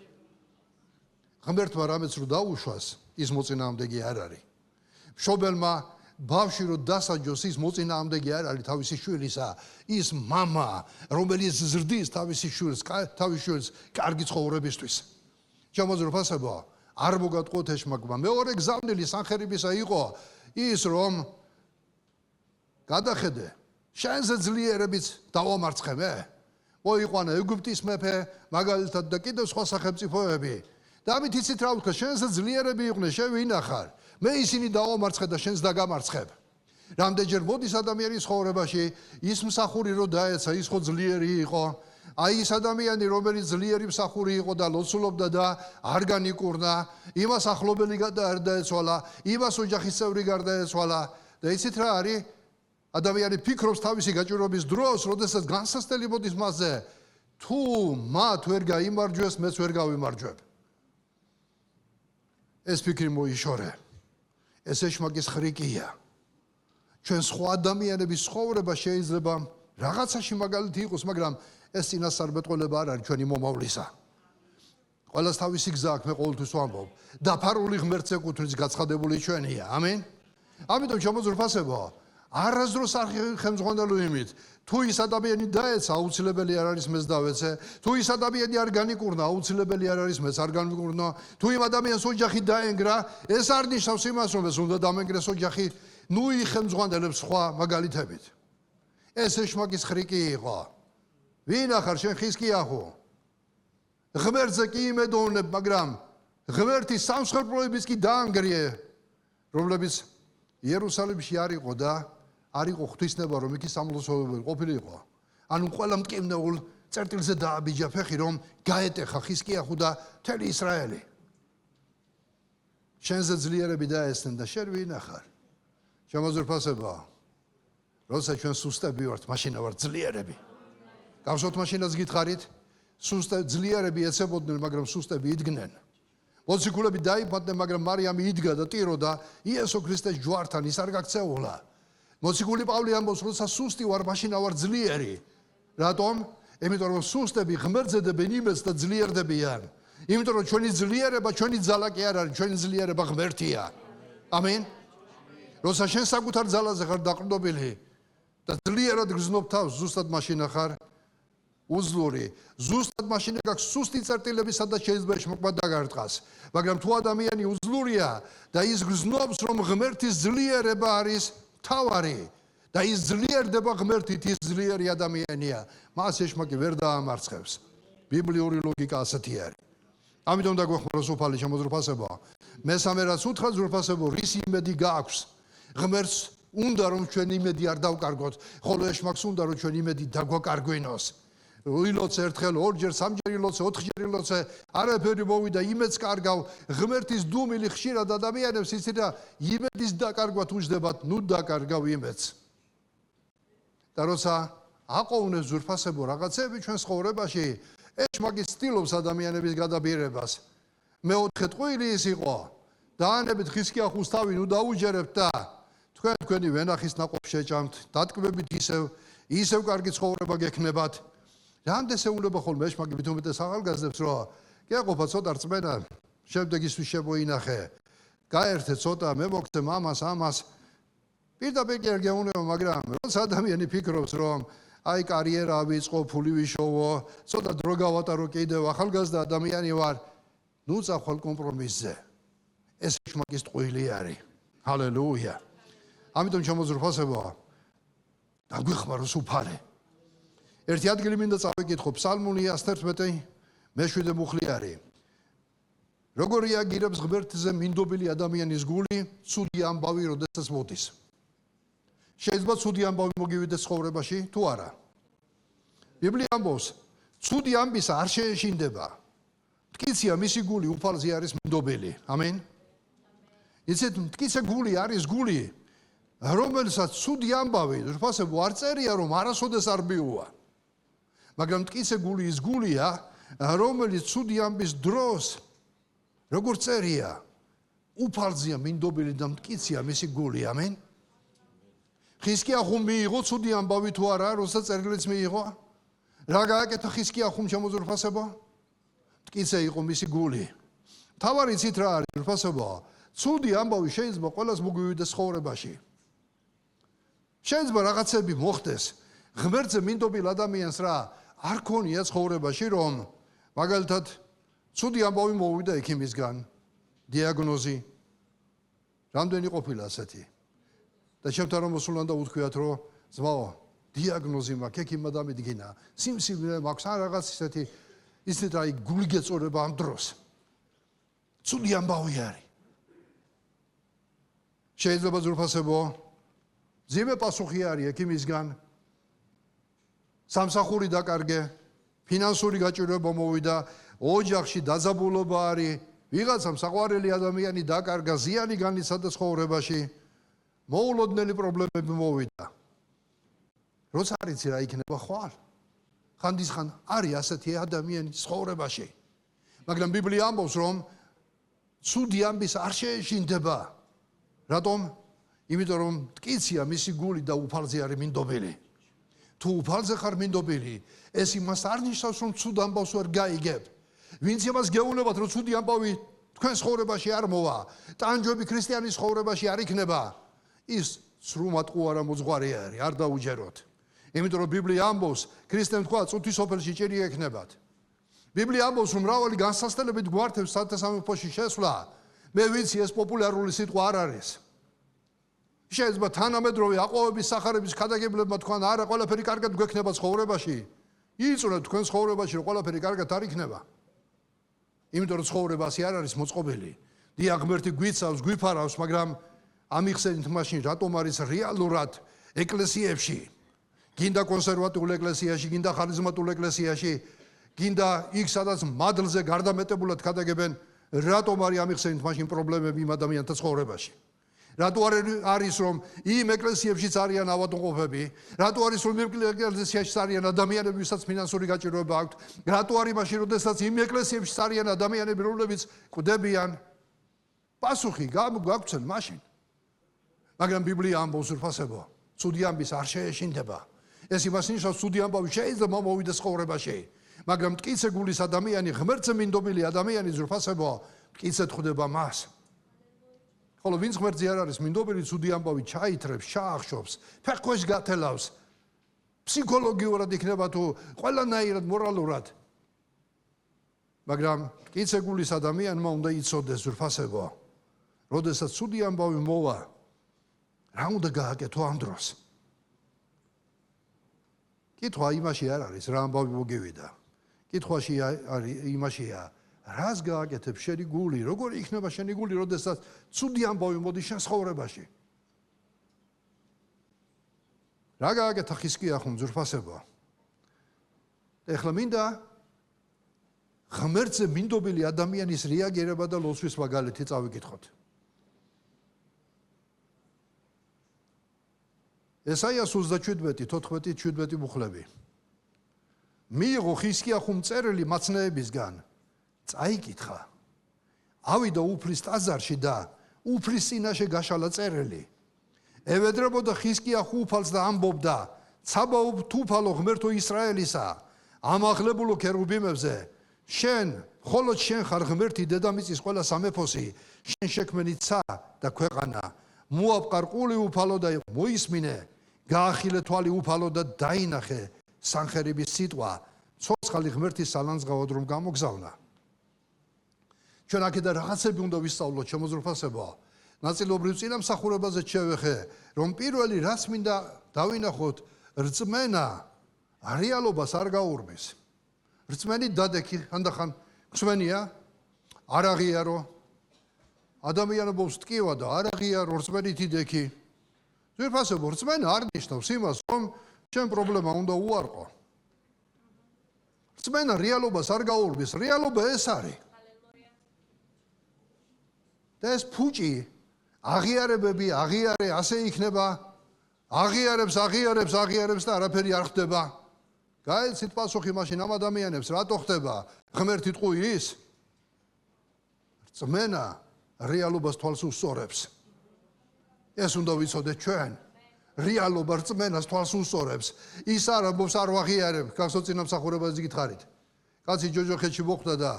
[SPEAKER 1] ღმერთმა რამეც რო დაუშვას, ის მოწინააღმდეგე არ არის. მშობელმა ბავშვი რო დასაჯოს, ის მოწინააღმდეგე არ არის თავისი შვილისა, ის მამა, რომელიც ზრდის თავის შვილს კარგი ცხოვრებისთვის. შემოძვრფასებო, არ მოგატყუოთ ეშმაკმა. მეორე გზავნილი სამხერებისა იყო ის, რომ გადახედე, შენზე ძლიერებიც დავამარცხე მე. მოიყვანა ეგვიპტის მეფე, მაგალითად და კიდევ სხვა სახელმწიფოები. და ამით იცით რა ვთქვა, შენზე ძლიერები იყვნენ, შენ ვინ ახარ? მე ისინი დავამარცხე და შენს დაგამარცხებ. რამდენჯერ მოდის ადამიანის ცხოვრებაში, ის მსახური რო დაეცა, ის ხო ძლიერი იყო. აი ის ადამიანი, რომელიც ძლიერი მსახური იყო და ლოცულობდა და არ განიკურნა, იმას ახლობელი გარდაეცვალა, იმას ოჯახის წევრი გარდაეცვალა და იცით რა არის? ადამიანი ფიქრობს თავისი გაჭირვების დროს, როდესაც განსასწრელი მოდის მასზე, თუ მათ ვერ გაიმარჯვეს, მეც ვერ გავიმარჯვებ. ეს ფიქრი მოიშორე. ეს ეშმაკის ხრიკია. ჩვენ სხვა ადამიანების ცხოვრება შეიძლება რაღაცაში მაგალითი იყოს, მაგრამ ეს წინასწარმეტყველება არ არის ჩვენი მომავლისა. ყველას თავისი გზა აქვს, მე ყოველთვის ვამბობ. დაფარული ღმერთს ეკუთვნის, გაცხადებული ჩვენია. ამენ. ამიტომ შემოძვრფასებო, არასდროს არ ხელმძღვანელო იმით, თუ ის ადამიანი დაეცა, აუცილებელი არ არის მეც დავეცე, თუ ის ადამიანი არ განიკურნა, აუცილებელი არ არის მეც არ განიკურნა, თუ იმ ადამიანს ოჯახი დაენგრა, ეს არ ნიშნავს იმას, რომ ეს უნდა დამენგრეს ოჯახი, ნუ იხელმძღვანელებს სხვა მაგალითებით. ეს ეშმაკის ხრიკი იყო. ვინ ახარ შენ ხისკია ხო? ღმერთზე კი იმედოვნებ, მაგრამ ღმერთის სამსხვერპლოების კი დაანგრიე, რომლებიც იერუსალიმში არ იყო და არ იყო ღვთისნება, რომ იქ სამლოცველო ყოფილიყო. ანუ ყველა მტკივნეულ წერტილზე დააბიჯა ფეხი, რომ გაეტეხა ხისკიახუ და მთელი ისრაელი. შენზე ძლიერები დაესწენ და შენ ვინ ახარ? შემოძვრფასება. როცა ჩვენ სუსტები ვართ, მაშინ ვართ ძლიერები. გახსოვთ მაშინაც გითხარით, ძლიერები ეცებოდნენ, მაგრამ სუსტები იდგნენ. მოციქულები დაიბადნენ, მაგრამ მარიამი იდგა და ტიროდა იესო ქრისტეს ჯვართან, ის არ გაქცეულა. მოციქული პავლე ამბობს, როცა სუსტი ვარ, მაშინ ვარ ძლიერი. რატომ? იმიტომ რომ სუსტები ღმერთზედებენ იმედს და ძლიერდებიან. იმიტომ რომ ჩვენი ძლიერება, ჩვენი ძალა კი არ არის, ჩვენი ძლიერება ღმერთია. ამინ. როცა შენ საკუთარ ძალაზე ხარ დაყრდნობილი და ძლიერად გრძნობ თავს, ზუსტად მაშინ ხარ უძლური. ზუსტად მაშინ გაქვს სუსტი წერტილები, სადაც შეიძლება შემოკვდა დაგარტყას. მაგრამ თუ ადამიანი უძლურია და ის გრძნობს, რომ ღმერთის ძლიერება არის თავარი და ის ძლიერდება ღმერთით, ის ძლიერი ადამიანია, მას ეშმაკი ვერ დაამარცხებს. ბიბლიური ლოგიკა ასეთი არის. ამიტომ დაგვეხმაროს უფალი შემოძრფასებო. მესამე რაც უთხრა ძრფასებო, რის იმედი გააქვს? ღმერთს უნდა რომ ჩვენ იმედი არ დავკარგოთ, ხოლო ეშმაკს უნდა რომ ჩვენ იმედი დაგვაკარგვინოს. ილოცე ერთხელ, ორჯერ, სამჯერ ილოცე, ოთხჯერ ილოცე, არაფერი მოვიდა, იმედს კარგავ. ღმერთის დუმილი ხშირად ადამიანებს იცით და იმედის დაკარგვა თუ ჯდებათ, ნუ დაკარგავ იმედს. და როცა აყოვნებს ძრფასებო რაღაცები ჩვენ ცხოვრებაში, ეშმაკი ცდილობს ადამიანების გადაბირებას. მეოთხე ტყვილი ის იყო. დაანებით ხისკი ახუს თავი, ნუ დაუჯერებთ და თქვენი ვენახის ნაყოფ შეჭამთ, დატკბებით ისევ კარგი ცხოვრება გექნებათ. რამდენსეულება ხოლმე ეშმაკი მით უმეტეს ახალგაზრდებს, რომ გეყოფა ცოტა რწმენა, შემდეგ ისვის შემოინახე. გაერთე ცოტა, მე მოგცე მამას, ამას. პირდაპირ კი არ გეუბნება, მაგრამ როცა ადამიანი ფიქრობს, რომ აი კარიერა ავიწყო, ფული ვიშოვო, ცოტა დრო გავატარო კიდევ, ახალგაზრდა ადამიანი ვარ, ნუ წახვალ კომპრომისზე. ეს ეშმაკის ტყვილი არის. ჰალელუია. ამიტომ შემოძრფასებო, დაგვიხმაროს უფალი. ერთი ადგილი მინდა წავიკითხო, ფსალმუნი 111 მე-7 მუხლი არის. როგორ რეაგირებს ღმერთზე მინდობილი ადამიანის გული, ცუდი ამბავი როდესაც მოდის. შეიძლება ცუდი ამბავი მოგივიდეს ცხოვრებაში, თუ არა. ბიბლია ამბობს, ცუდი ამბისა არ შეეშინდება. მტკიცეა მისი გული, უფალზე არის მინდობილი. ამინ. იცით, მტკიცე გული არის გული, რომელსაც ცუდი ამბავი, რფასებო არ წერია, რომ არასოდეს არ მიუვა. მაგრამ მტკიცე გული ის გულია, რომელიც ცუდი ამბის დროს, როგორ წერია, უფალზეა მინდობილი და მტკიცეა მისი გული. ამინ. ხისკია ხუმ მიიღო ცუდი ამბავი თუ არა, როცა წერილიც მიიღო? რა გააკეთა ხისკია ხუმ შემოძრფასებო? მტკიცე იყო მისი გული. თავარი იცით რა არის, რფასებო? ცუდი ამბავი შეიძლება ყველას მოგვივიდეს ცხოვრებაში. შეიძლება რაღაცები მოხდეს, ღმერთზე მინდობილ ადამიანს რა არ ქონია ცხოვრებაში, რომ მაგალითად ცუდი ამბავი მოვიდა ექიმისგან, დიაგნოზი. რამდენი ყოფილა ასეთი? და შემთან რომ მოსულან და უთქვიათ, რომ ძმაო, დიაგნოზი მაქვს, ექიმმა დამიდგინა, სიმსივნე მაქვს, ან რაღაც ისეთი, ისეთ აი გული გეწორება ამ დროს. ცუდი ამბავი არის. შეიძლება ძრფასებო, ძიმე პასუხი არის ექიმისგან, სამსახური დაკარგე, ფინანსური გაჭირვება მოვიდა, ოჯახში დაძაბულობა არის, ვიღაცამ საყვარელი ადამიანი დაკარგა, ზიანი განიცადა ცხოვრებაში, მოულოდნელი პრობლემები მოვიდა. როცა არ იცი რა იქნება ხვალ. ხანდისხან არის ასეთი ადამიანი ცხოვრებაში. მაგრამ ბიბლია ამბობს, რომ ცუდი ამბის არ შეეშინდება. რატომ? იმიტომ რომ მტკიცეა მისი გული და უფალზე არის მინდობილი. თუ უფალზე ხარ მინდობილი, ეს იმას არ ნიშნავს, რომ ცუდ ამბავს ვერ გაიგებ. ვინც იმას გეუბნებათ, რომ ცუდი ამბავი თქვენ ცხოვრებაში არ მოვა, ტანჯვები ქრისტიანის ცხოვრებაში არ იქნება, ის სრულად ყუარა მოძღვარი არის, არ დაუჯეროთ. იმიტომ რომ ბიბლია ამბობს, ქრისტემ თქვა, წუთის სოფელში ჭირი ექნებათ. ბიბლია ამბობს, რომ მრავალი განსასწრებით გვართებს სათესამეფოში შესვლა. მე ვიცი, ეს პოპულარული სიტყვა არ არის. შეიძლება თანამედროვე აყვავების სახარების ქადაგებლებმა თქვან, არა, ყველაფერი კარგად გვექნება ცხოვრებაში. იწვრეთ თქვენ ცხოვრებაში, რომ ყველაფერი კარგად არ იქნება. იმიტომ რომ ცხოვრება ასე არ არის მოწყობილი. დიახ, ღმერთი გვიცავს, გვიფარავს, მაგრამ ამიხსენით მაშინ, რატომ არის რეალურად ეკლესიებში, გინდა კონსერვატიულ ეკლესიაში, გინდა ხარიზმატულ ეკლესიაში, გინდა იქ, სადაც მადლზე გარდამეტებულად ქადაგებენ, რატომ არის ამიხსენით მაშინ პრობლემები იმ ადამიანთა ცხოვრებაში? რატო არის რომ იმ ეკლესიებშიც არიან ავადმყოფები, რატო არის რომ იმ ეკლესიებშიც არიან ადამიანები, ვისაც ფინანსური გაჭირვება აქვთ, რატო არის მაშინ, როდესაც იმ ეკლესიებშიც არიან ადამიანები, რომლებიც კვდებიან? პასუხი გაგვაქვს მაშინ. მაგრამ ბიბლია ამბობს უფასებო, ცუდი ამბის არ შეეშინდება. ეს იმას ნიშნავს, ცუდი ამბავი შეიძლება მოვიდეს ცხოვრებაში, მაგრამ მტკიცე გულის ადამიანი, ღმერთზე მინდობილი ადამიანი ზრფასებო, მტკიცედ ხვდება მას. ხოლო ვინც ღმერთზე არ არის მინდობილი, ცუდი ამბავი ჩაითრებს, ჩაახშობს, ფეხქვეშ გათელავს, ფსიქოლოგიურად იქნება თუ ყველანაირად მორალურად. მაგრამ მტკიცე გულის ადამიანმა უნდა იცოდეს ზრფასებო, როდესაც ცუდი ამბავი მოვა, რა უნდა გააკეთო ამ დროს? კითხვა იმაში არ არის, რა ამბავი მოგივიდა. კითხვაში იმაშია, რას გააკეთებ შენი გული, როგორ იქნება შენი გული, როდესაც ცუდი ამბავი მოდის შენ ცხოვრებაში. რა გააკეთა ხიზკია ხომ ზრფასებო? ეხლა მინდა ღმერთზე მინდობილი ადამიანის რეაგირება და ლოცვის მაგალითი წავიკითხოთ. ესაიას 37:14-17 მუხლები. მიიღო ხიზკია ხომ წერილი მაცნეებისგან, წაიკითხა. ავიდა უფლის ტაძარში და უფლის წინაშე გაშალა წერილი. ევედრებოდა ხიზკია ხუფალს და ამბობდა, ცაბაო თუფალო ღმერთო ისრაელისა, ამაღლებულო ქერუბიმებზე, შენ, მხოლოდ შენ ხარ ღმერთი დედამიწის ყველა სამეფოსი, შენ შექმენი ცა და ქვეყანა, მოაპყარყული უფალო და მოისმინე, გაახილე თვალი უფალო და დაინახე სანხერების სიტყვა, ცოცხალი ღმერთის სალანძღავად რომ გამოგზავნა. ჩვენ აქედან რაღაცები უნდა ვისწავლოთ, შემოძრფასებო. ნაწილობრივ წინამსახურებაზე შევეხე, რომ პირველი რაც მინდა დავინახოთ, რწმენა რეალობას არ გაურბის. რწმენი დადექი ხანდახან გსვენია, არ აღიარო. ადამიანებს ტკივა და არ აღიარო, რწმენით იდექი. ზრფასებო, რწმენა არ ნიშნავს იმას, რომ შენ პრობლემა უნდა უარყო. რწმენა რეალობას არ გაურბის, რეალობა ეს არის. და ეს ფუჭი აღიარებები, აღიარე, ასე იქნება, აღიარებს და არაფერი არ ხდება. გაეცით პასუხი მაშინ ამ ადამიანებს, რატო ხდება? ღმერთი ტყუის? რწმენა რეალობას თვალს უსწორებს. ეს უნდა ვიცოდეთ ჩვენ. რეალობა რწმენას თვალს უსწორებს. ის არ ამბობს არ ვაღიარებ, გახსოვთ წინამსახურებაზე გითხარით. კაცი ჯოჯოხეთში მოხვდა და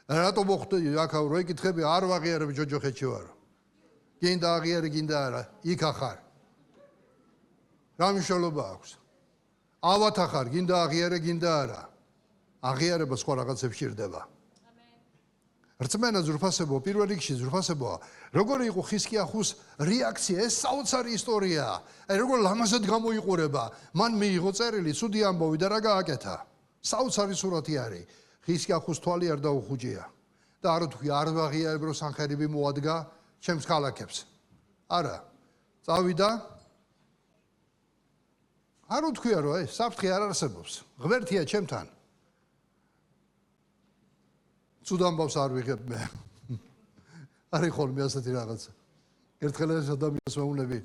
[SPEAKER 1] რატო მოხვდი აქ რო ეკითხები, არ ვაღიარებ ჯოჯოხეთში ვარ. გინდა აღიარე, გინდა არა, იქ ახარ. რა მნიშვნელობა აქვს? ავათ ახარ, გინდა აღიარე, გინდა არა. აღიარება სხვა რაღაცებში ჭირდება. რწმენა ზრფასებო, პირველ რიგში ზრფასებოა. როგორი იყო ხიზკია ხუს რეაქცია, ეს საოცარი ისტორიაა. აი როგორ ლამაზად გამოიყურება. მან მიიღო წერილი, ცუდი ამბავი და რა გააკეთა? საოცარი სურათი არის. ხიზკია ხუს თვალი არ დაუხუჭია. და არ თქვი არ ვაღიარებ რომ სანხერები მოადგა ჩემს ქალაქებს. არა. წავიდა. არ თქვია რომ ეს საფრთხე არ არსებობს. ღმერთია ჩემთან. ცუდ ამბავს არ ვიღებ მე. არის ხოლმე ასეთი რაღაცა. ერთხელ ეს ადამიანს მეუბნები,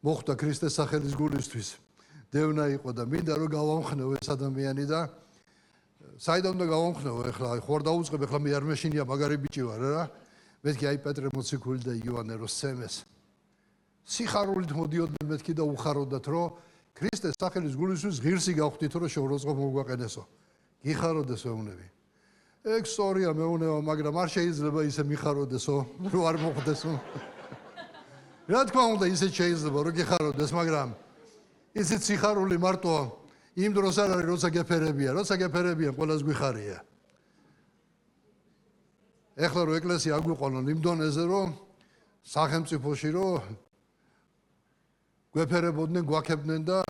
[SPEAKER 1] მოხვდა ქრისტეს სახელის გულისთვის. დევნა იყო და მინდა რომ გავამხნევ ეს ადამიანი და საიდან უნდა გავამხნევო ეხლა, ხوار დაუწყებ, ეხლა მე არ მეშინია, მაგარი ბიჭი ვარ რა. მეთქი აი პეტრე მოციქული და იოანე რო სცემეს. სიხარულით მოდიოდნენ მეთქი და უხაროდათ რომ ქრისტეს სახელის გულისთვის ღირსი გავხდით რომ შეუროცხო მოგვაყენესო. გიხაროდეს მეუბნები. ეგ სწორია მეუბნება, მაგრამ არ შეიძლება ისე მიხაროდესო, რომ არ მოხდესო. რა თქმა უნდა ისე შეიძლება რომ გიხაროდეს, მაგრამ ისეთ სიხარული მარტო იმ დროს არ არის, როცა გეფერებია, როცა გეფერებიან, ყველას გვიხარია. ეხლა რო ეკლესია აგვიყვანონ იმ დონეზე, რომ სახელმწიფოში რომ გვეფერებოდნენ, გვაქებდნენ და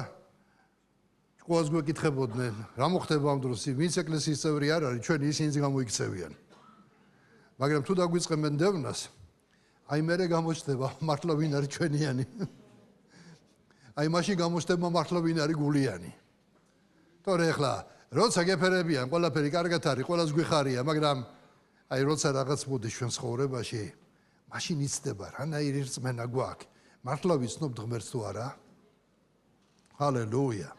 [SPEAKER 1] ყველას გვეკითხებოდნენ, რა მოხდება ამ დროს, ვინც ეკლესიის წევრი არ არის, ჩვენ ისინიც გამოიქცევიან. მაგრამ თუ დაგვიწყებენ დევნას, აი მერე გამოჩნდება მართლა ვინ არის ჩვენიანი. აი მაშინ გამოჩნდება მართლა ვინ არის გულიანი. თორე ეხლა როცა გეფერებიან, ყველაფერი კარგად არის, ყველას გვიხარია, მაგრამ აი როცა რაღაც მოდის ჩვენ ცხოვრებაში, მაშინ იცდება რანაირი რწმენა გვაქვს. მართლა ვიცნობთ ღმერთს თუ არა? ჰალელუია.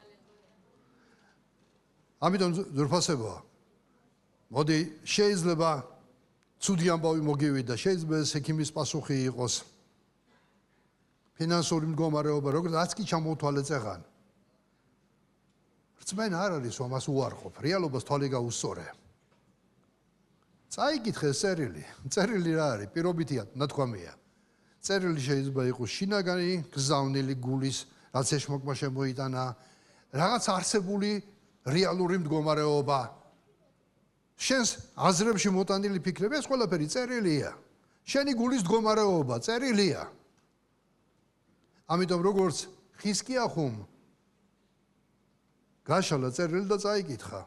[SPEAKER 1] ამიტომ ძვირფასებო, მოდი შეიძლება ცუდი ამბავი მოგივიდა, შეიძლება ეს ექიმის პასუხი იყოს. ფინანსური მდგომარეობა, როგორც კი ჩამოთვალე წეღან. რწმენა არ არის, რომ მას უარყოფ, რეალობას თვალი გაუსწორე. წაიკითხე წერილი. წერილი რა არის? პირობითია, ნათქვამია. წერილი შეიძლება იყოს შინაგანი, გზავნილი გულის, რაც ეშმაკმა შემოიტანა, რაღაც არსებული რეალური მდგომარეობა. შენს აზრებში მოტანილი ფიქრები, ეს ყველაფერი წერილია. შენი გულის მდგომარეობა წერილია. ამიტომ როგორც ხიზკია ხუმ გაშალა წერილი და წაიკითხა.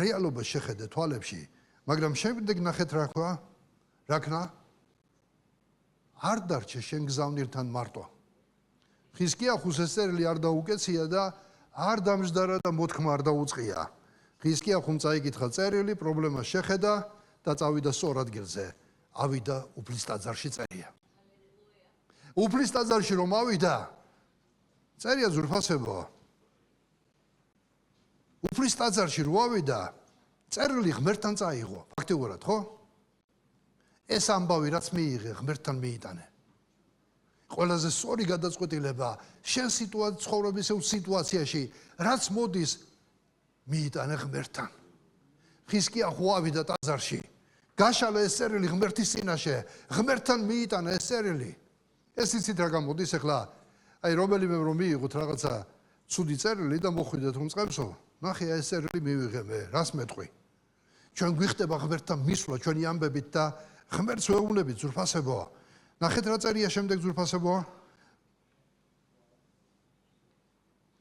[SPEAKER 1] რეალობა შეხედე თვალებში, მაგრამ შემდეგ ნახეთ რა ხვა? რა ქნა? არ დარჩე შენ გზავნილთან მარტო. ხიზკია ხუს ეს წერილი არ დაუკეცია და არ დამჯდარა და მოთქმა არ დაუწყია. ხიზკია ხუმ წაიკითხა წერილი, პრობლემა შეხედა და წავიდა სწორ ადგილზე. ავიდა უფლის ტაძარში წერია. უფლის ტაძარში რომ ავიდა, წერია ძვირფასებო. უფლის ტაძარში რო ავიდა, წერილი ღმერთთან წაიღო, ფაქტიურად, ხო? ეს ამბავი რაც მიიღე, ღმერთთან მიიტანე. ყველაზე სწორი გადაწყვეტილება შენ ცხოვრების სიტუაციაში, რაც მოდის, მიიტანე ღმერთთან. ხიზკია ხო ავიდა ტაძარში, გაშალა ეს წერილი ღმერთის წინაშე, ღმერთთან მიიტანა ეს წერილი. ეს იცით რა გამოდის ახლა? აი რომელიმე რომ მიიღოთ რაღაცა ცუდი წერილი და მოხვიდეთ რომ წყებსო, ნახე ეს წერილი მივიღე მე, რას მეტყვი? ჩვენ გვიხდება ღმერთთან მისვლა ჩვენი ამბებით და ღმერთს ვეუბნებით ძვირფასებო. ნახეთ რა წერია შემდეგ ძვირფასებო.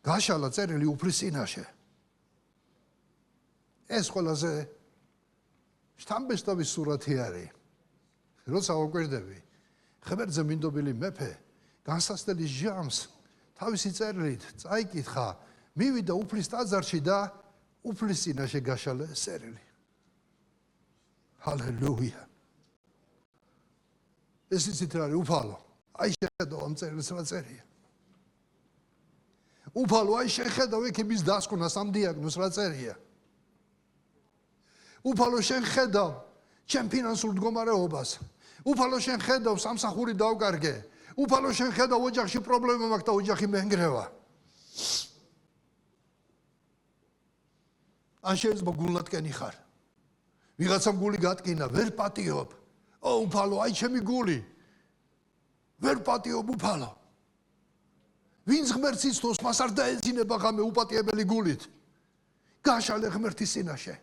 [SPEAKER 1] გაშალა წერილი უფლის წინაშე. ეს ყველაზე შთამბეჭდავი სურათი არის. როცა ვაკვირდები, ღმერთზე მინდობილი მეფე განსასწრელი ჟამს თავისი წერილით წაიკითხა, მივიდა უფლის ტაძარში და უფლის წინაშე გაშალა ეს წერილი. ჰალელუია. ეს იცით რა არის უფალო? აი შეხედო ამ წერილს რა წერია. უფალო აი შეხედო ექიმის დასკვნას ამ დიაგნოზს რა წერია. უფალო შენ ხედავ ჩემ ფინანსურ მდგომარეობას. უფალო შენ ხედავ სამსახური დავკარგე. უფალო შენ ხედავ ოჯახში პრობლემა მაქვს და ოჯახი მენგრევა. ან შეიძლება გულნათკენი ხარ. ვიღაცამ გული გატკინა, ვერ პატიობ. უფალო, აი ჩემი გული. ვერ პატიობ უფალო. ვინც ღმერთს იცნობს, მას არ დაეძინება ღამე უპატიებელი გულით. გაშალე ღმერთის წინაშე.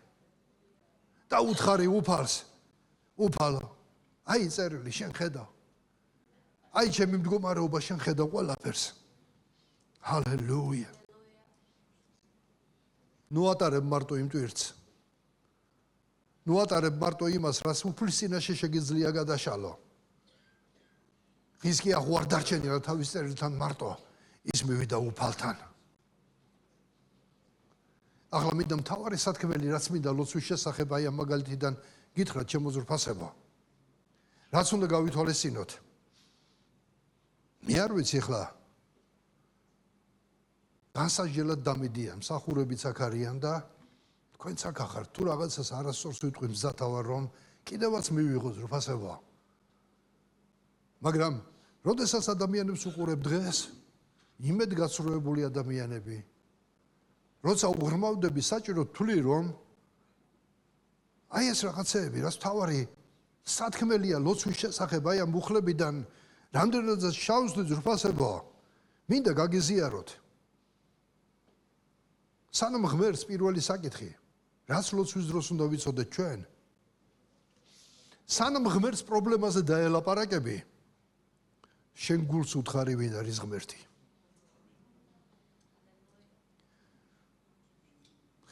[SPEAKER 1] და უთხარი უფალს, უფალო, აი წერილი შენ ხედავ. აი ჩემი მდგომარეობა შენ ხედავ ყველაფერს. ჰალელუია. ნუ ატარებ მარტო იმ ტვირთს. ნუ ატარებ მარტო იმას, რაც უფლის წინაშე შეგიძლია გადაშალო. ხიზკია ხო არ დარჩენილა თავის წერილთან მარტო, ის მივიდა უფალთან. ახლა მინდა მთავარი სათქმელი, რაც მინდა ლოცვის შესახებ აი ამ მაგალითიდან გითხრათ ჩემო ძვირფასებო. რაც უნდა გავითვალისწინოთ. მე არ ვიცი ახლა განსაჯელად დამედია, მსახურებიც აქ არიან და თქვენც აქ ახართ, თუ რაღაცას არასწორს ვიტყვი მზათავარ რომ კიდევაც მივიღო ძვირფასებო. მაგრამ როდესაც ადამიანებს უყურებ დღეს, იმედგაცრუებული ადამიანები, როცა უღრმავდები საჭირო თვლი რომ აი ეს რაღაცეები, რაც თავარი სათქმელია ლოცვის შესახებ აი ამ მუხლებიდან რამდენადაც შავსდი ძვირფასებო, მინდა გაგიზიაროთ. სანამ ღმერთს პირველი საკითხი, რაც ლოცვის დროს უნდა ვიცოდეთ ჩვენ, სანამ ღმერთს პრობლემაზე დაელაპარაკები, შენ გულს უთხარი ვინ არის ღმერთი.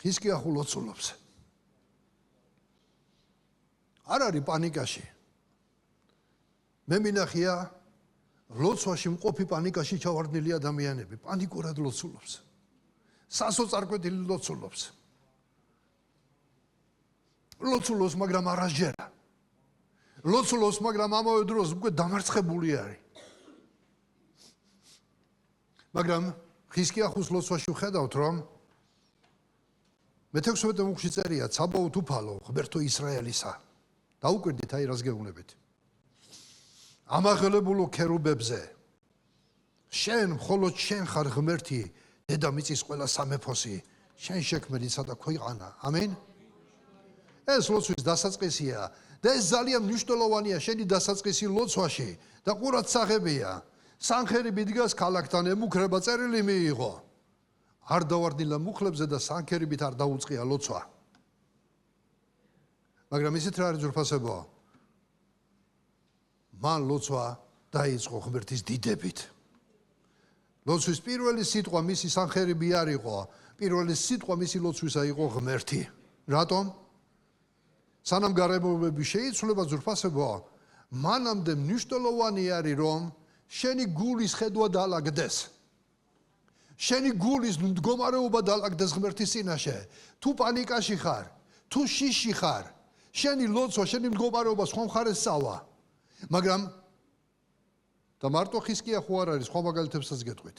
[SPEAKER 1] ხიზკია ხო ლოცულობს. არ არის პანიკაში. მე მინახია ლოცვაში მყოფი პანიკაში ჩავარდნილი ადამიანები, პანიკურად ლოცულობს. სასოწარკვეთილი ლოცულობს. ლოცულობს, მაგრამ არ ასჯერა. ლოცულობს, მაგრამ ამავე დროს უკვე დამარცხებული არის. მაგრამ ხიზკიახუს ლოცვაში ვხედავთ, რომ მე-16 მუხლში წერია, ცაბაოთ უფალო, ღმერთო ისრაელისა. დაუკვირდით აი რას გეუბნებით. ამაღლებულო ქერუბებზე შენ მხოლოდ შენ ხარ ღმერთი, დედამიწის ყველა სამეფოსი, შენ შექმნისა და ქვეყანა. ამინ. ეს ლოცვის დასაწყისია და ეს ძალიან მნიშვნელოვანია შენი დასაწყისი ლოცვაში და ყურადსაღებია. სანხერიბი დგას ქალაქთან, ემუქრება, წერილი მიიღო. არ დავარდნილა მუხლებზე და სანქერიბით არ დაუწყია ლოცვა. მაგრამ ისეთ რა არის ძვირფასებო? მან ლოცვა დაიწყო ღმერთის დიდებით. ლოცვის პირველი სიტყვა მისი სანხერიბი არ იყო, პირველი სიტყვა მისი ლოცვისა იყო ღმერთი. რატომ? სანამ გარემოებები შეიცვლება ძვირფასებო, მანამდე მნიშვნელოვანი არის რომ შენი გულის ხედვა დაალაგდეს. შენი გულის მდგომარეობა დაალაგდეს ღმერთის წინაშე. თუ პანიკაში ხარ, თუ შიში ხარ, შენი ლოცვა, შენი მდგომარეობა სხვა მხარეს წავა. მაგრამ და მარტო ხიზკიახუ არ არის, სხვა მაგალითებსაც გეტყვით.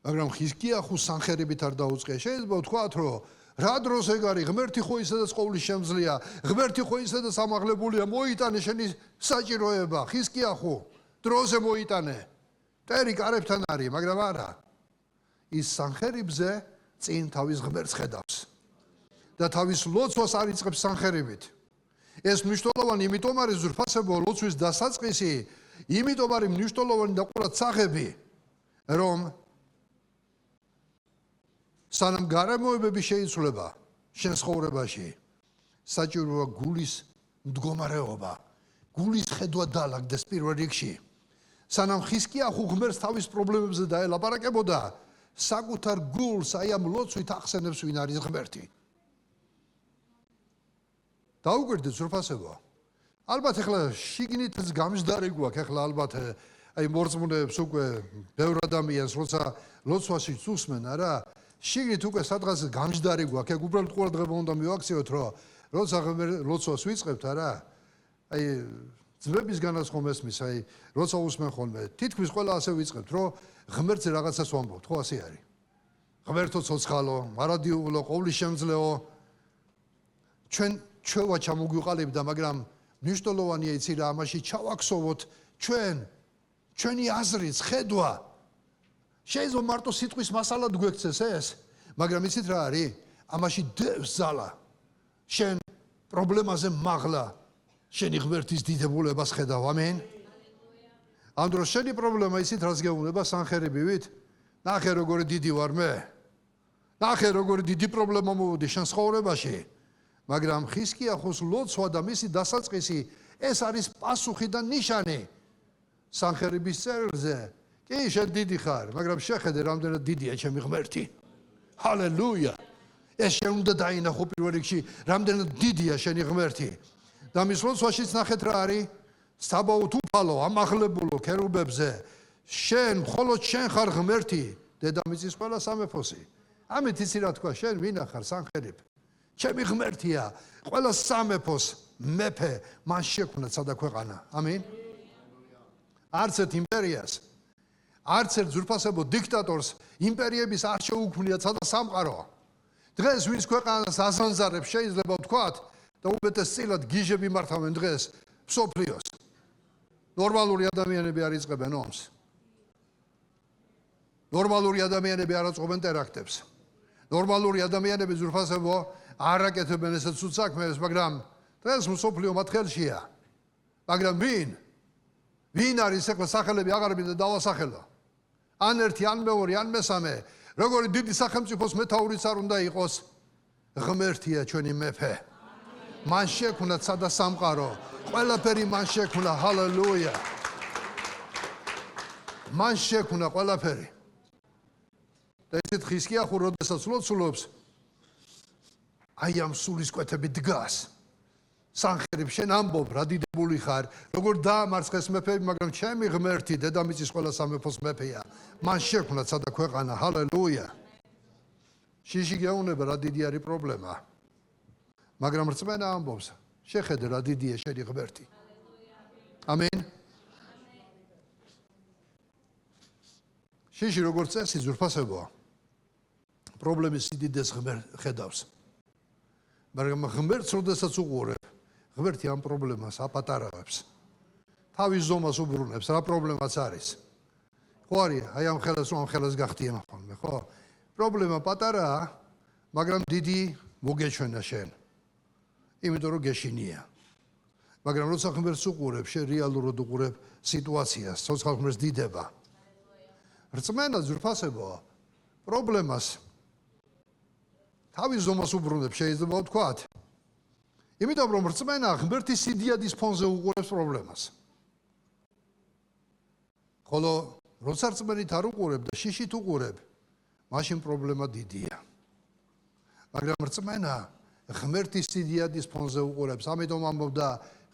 [SPEAKER 1] მაგრამ ხიზკიახუ სანხერებით არ დაუწყია. შეიძლება ვთქვათ, რომ რა დროს ეგ არის, ღმერთი ხო ისედაც ყოვლის შემძლეა, ღმერთი ხო ისედაც ამაღლებულია, მოიტანე შენი საჭიროება, ხიზკიახუ, დროზე მოიტანე. ტერი კარებთან არის, მაგრამ არა. ის სანხერიბზე წინ თავის ღმერთს ხედავს. და თავის ლოცვას არ იწყებს სანხერებით. ეს მნიშვნელოვანი, იმიტომ არის ზურფასებო ლოცვის დასაწყისი, იმიტომ არის მნიშვნელოვანი და ყურადსაღები, რომ სანამ გარემოებები შეიცვლება შენ ცხოვრებაში, საჭიროა გულის მდგომარეობა, გულის ხედვა დაალაგდეს პირველ რიგში. სანამ ხიზკიახუ ღმერთს თავის პრობლემებზე დაელაპარაკებოდა, საკუთარ გულს აი ამ ლოცვით ახსენებს ვინ არის ღმერთი. დაუკვირდით ზურფასებო. ალბათ ეხლა შიგნითაც გამჯდარი გვაქვს, ეხლა ალბათ აი მორწმუნეებს უკვე ბევრ ადამიანს როცა ლოცვაში წუსმენ, არა, შიგნით უკვე სადღაც გამჯდარი გვაქვს, ეგ უბრალოდ ყურადღება უნდა მივაქციოთ, რომ როცა ლოცვას ვიწყებთ, არა, აი ძმების განაცხომ ესმის, აი როცა უსმენ ხოლმე, თითქმის ყველა ასე ვიწყებთ, რომ ღმერთზე რაღაცას ვამბობთ, ხო ასე არის. ღმერთო ცოცხალო, მარადიულო, ყოვლისშემძლეო, ჩვენ ჩვევა ჩამოგვიყალიბდა, მაგრამ მნიშვნელოვანია იცი რა, ამაში ჩავაქსოვოთ ჩვენი აზრიც, ხედვა. შეიძლება მარტო სიტყვის მასალად გვექცეს ეს, მაგრამ იცით რა არის? ამაში დევს ძალა. შენ პრობლემაზე მაღლა შენი ღმერთის დიდებულებას ხედავ, ამენ. ამ დროს შენი პრობლემა იცით რას გეუბნება სანხერებივით? ნახე როგორი დიდი ვარ მე. ნახე როგორი დიდი პრობლემა მოვუდი შენ ცხოვრებაში. მაგრამ ხიზკიახუს ლოცვა და მისი დასაწყისი ეს არის პასუხი და ნიშანი სანხერების წერილზე. კი, შენ დიდი ხარ, მაგრამ შეხედე რამდენად დიდია ჩემი ღმერთი. ჰალელუია. ეს შენ უნდა დაინახო პირველ რიგში, რამდენად დიდია შენი ღმერთი. და მის ლოცვაშიც ნახეთ რა არის? საბაოთ უფალო, ამაღლებულო ქერუბებზე, შენ მხოლოდ შენ ხარ ღმერთი, დედამიწის ყველა სამეფოსი. ამით იცი რა თქვა, შენ ვინა ხარ სანხერებ? ჩემი ღმერთია, ყველა სამეფოს მეფე, მან შექმნა სადა ქვეყანა. ამინ. არც ერთ იმპერიას, არც ერთ ძვირფასებო დიქტატორს იმპერიების არ შეუქმნია სადა სამყარო. დღეს ვინც ქვეყანას აზანზარებს შეიძლება ვთქვათ და უმეტესწილად გიჟები მართავენ დღეს მსოფლიოს. ნორმალური ადამიანები არ იწყებენ ომს. ნორმალური ადამიანები არ აწყობენ ტერაქტებს. ნორმალური ადამიანები ძვირფასებო არ აკეთებენ ესეთ ცუდ საქმეს, მაგრამ დღეს მსოფლიო მათ ხელშია. მაგრამ ვინ არის ეხლა სახელები აღარ მინდა დავასახელო. ან ერთი, ან მეორე, ან მესამე, როგორი დიდი სახელმწიფოს მეთაურიც არ უნდა იყოს, ღმერთია ჩვენი მეფე. მან შექმნა სადა სამყარო, ყველაფერი მან შექმნა, ჰალელუია. მან შექმნა ყველაფერი. და ესეთ ხიზკიახუ როდესაც ლოცულობს, აი ამ სულისკვეთები დგას. სანხერებ შენ ამბობ რა დიდებული ხარ, როგორ დაამარცხეს მეფეები, მაგრამ ჩემი ღმერთი დედამიწის ყველა სამეფოს მეფეა. მან შექმნა სადა ქვეყანა, ჰალელუია. შიში გეუბნება რა დიდი არის პრობლემა. მაგრამ რწმენა ამბობს, შეხედე რა დიდია შენი ღმერთი. ამენ. შეში როგორც წესი ზურფასებოა. პრობლემის სიდიდეს ხედავს. მაგრამ ღმერთს როდესაც უყურებ, ღმერთი ამ პრობლემას აპატარებს. თავის ზომას უბრუნებს, რა პრობლემაც არის. ხო არის, აი ამ ხელას გახდიან ხოლმე, ხო? პრობლემა პატარაა, მაგრამ დიდი მოგეჩვენა შენ. იმიტომ რომ გეშინია. მაგრამ როცა ღმერთს უყურებ, შენ რეალურად უყურებ სიტუაციას, ცოცხალ ღმერთს დიდება. რწმენა ზურფასებოა, პრობლემას თავის ზომას უბრუნებს, შეიძლება ვთქვათ. იმიტომ რომ რწმენა ღმერთის სიდიადის ფონზე უყურებს პრობლემას. ხოლო როცა რწმენით არ უყურებ და შიშით უყურებ, მაშინ პრობლემა დიდია. მაგრამ რწმენა ღმერთის სიდიადის ფონზე უყურებს, ამიტომ ამბობდა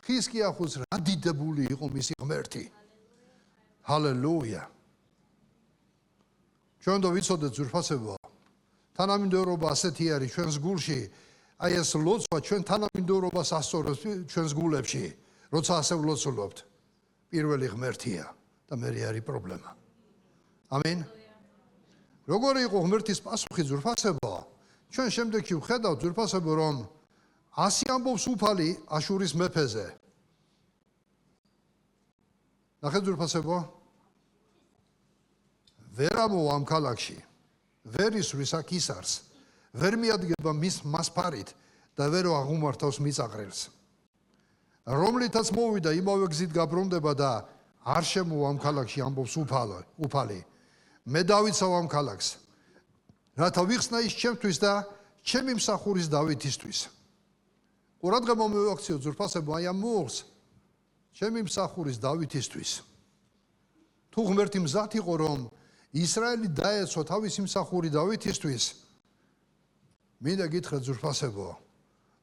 [SPEAKER 1] ხიზკიახუს რა დიდებული იყო მისი ღმერთი. ჰალელუია. ჩვენ და ვიცოდეთ ზურფასებოა. თანამიმდევრობა ასეთი არის ჩვენს გულში, აი ეს ლოცვა ჩვენ თანამიმდევრობას ასწორებს ჩვენს გულებში, როცა ასე ვლოცულობთ. პირველი ღმერთია და მერე არის პრობლემა. ამენ. როგორი იყო ღმერთის პასუხი ზურფასებოა? ჩვენ შემდეგში ვხედავთ ზურფასებო, რომ ასი ამბობს უფალი აშურის მეფეზე. ნახეთ ზურფასებო, ვერ ამოვა ამ ქალაქში, ვერ ისვრის აქ ისარს, ვერ მიადგება მას ფარით და ვერ აღუმართავს მიწაყრილს. რომლითაც მოვიდა იმავე გზით გაბრუნდება და არ შემოვა ამ ქალაქში ამბობს უფალი. მე დავიცავ ამ ქალაქს, რათა ვიხსნა ის ჩემთვის და ჩემი მსახურის დავითისთვის. ყურადღება მივაქციოთ ზურფასებო, აი ამ მოულს, ჩემი მსახურის დავითისთვის. თუ ღმერთი მზად იყო, რომ ისრაელი დაეცვა თავისი მსახური დავითისთვის, მინდა გითხრათ ზურფასებო,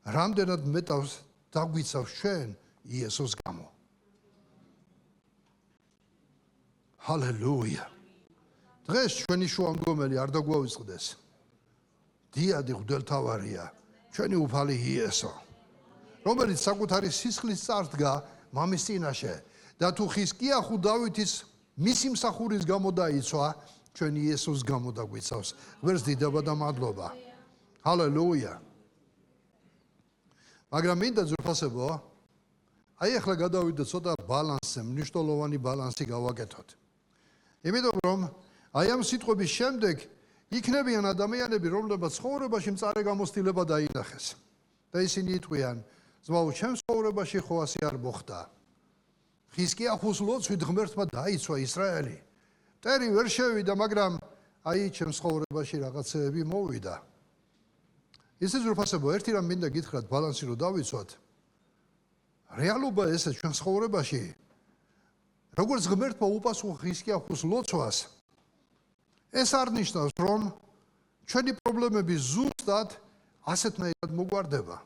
[SPEAKER 1] რამდენად მეტავს დაგვიცავს ჩვენ იესოს გამო. ჰალელუია. დღეს ჩვენი შუამდგომელი არ დაგვავიწყდეს. დიადი მღვდელთავარია, ჩვენი უფალი იესო, რომელიც საკუთარი სისხლის წარდგა მამის წინაშე და თუ ხიზკიახუ დავითის მისი მსახურის გამო დაიცვა, ჩვენი იესოს გამო დაგვიცავს. ღმერთს დიდება და მადლობა. ჰალელუია. მაგრამ მინდა ზურფასებო, აი ახლა გადავიდეთ ცოტა ბალანსზე, მნიშვნელოვანი ბალანსი გავაკეთოთ. იმიტომ რომ აი ამ სიტყვების შემდეგ იქნებიან ადამიანები, რომლებსაც ცხოვრებაში მწარე გამოცდილება დაინახეს. და ისინი იტყვიან, ზმაო, ჩემს ცხოვრებაში ხო ასე არ მოხდა. ხიზკიახუს ლოცვით ღმერთმა დაიცვა ისრაელი. მტერი ვერ შევიდა, მაგრამ აი ჩემს ცხოვრებაში რაღაცეები მოვიდა. ისე ზურფასებო, ერთი რამ მინდა გითხრათ, ბალანსი რო დავიცვათ. რეალობა ესე ჩვენ ცხოვრებაში, როგორც ღმერთმა უპასუხა ხიზკიახუს ლოცვას, ეს არ ნიშნავს, რომ ჩვენი პრობლემები ზუსტად ასეთნაირად მოგვარდება.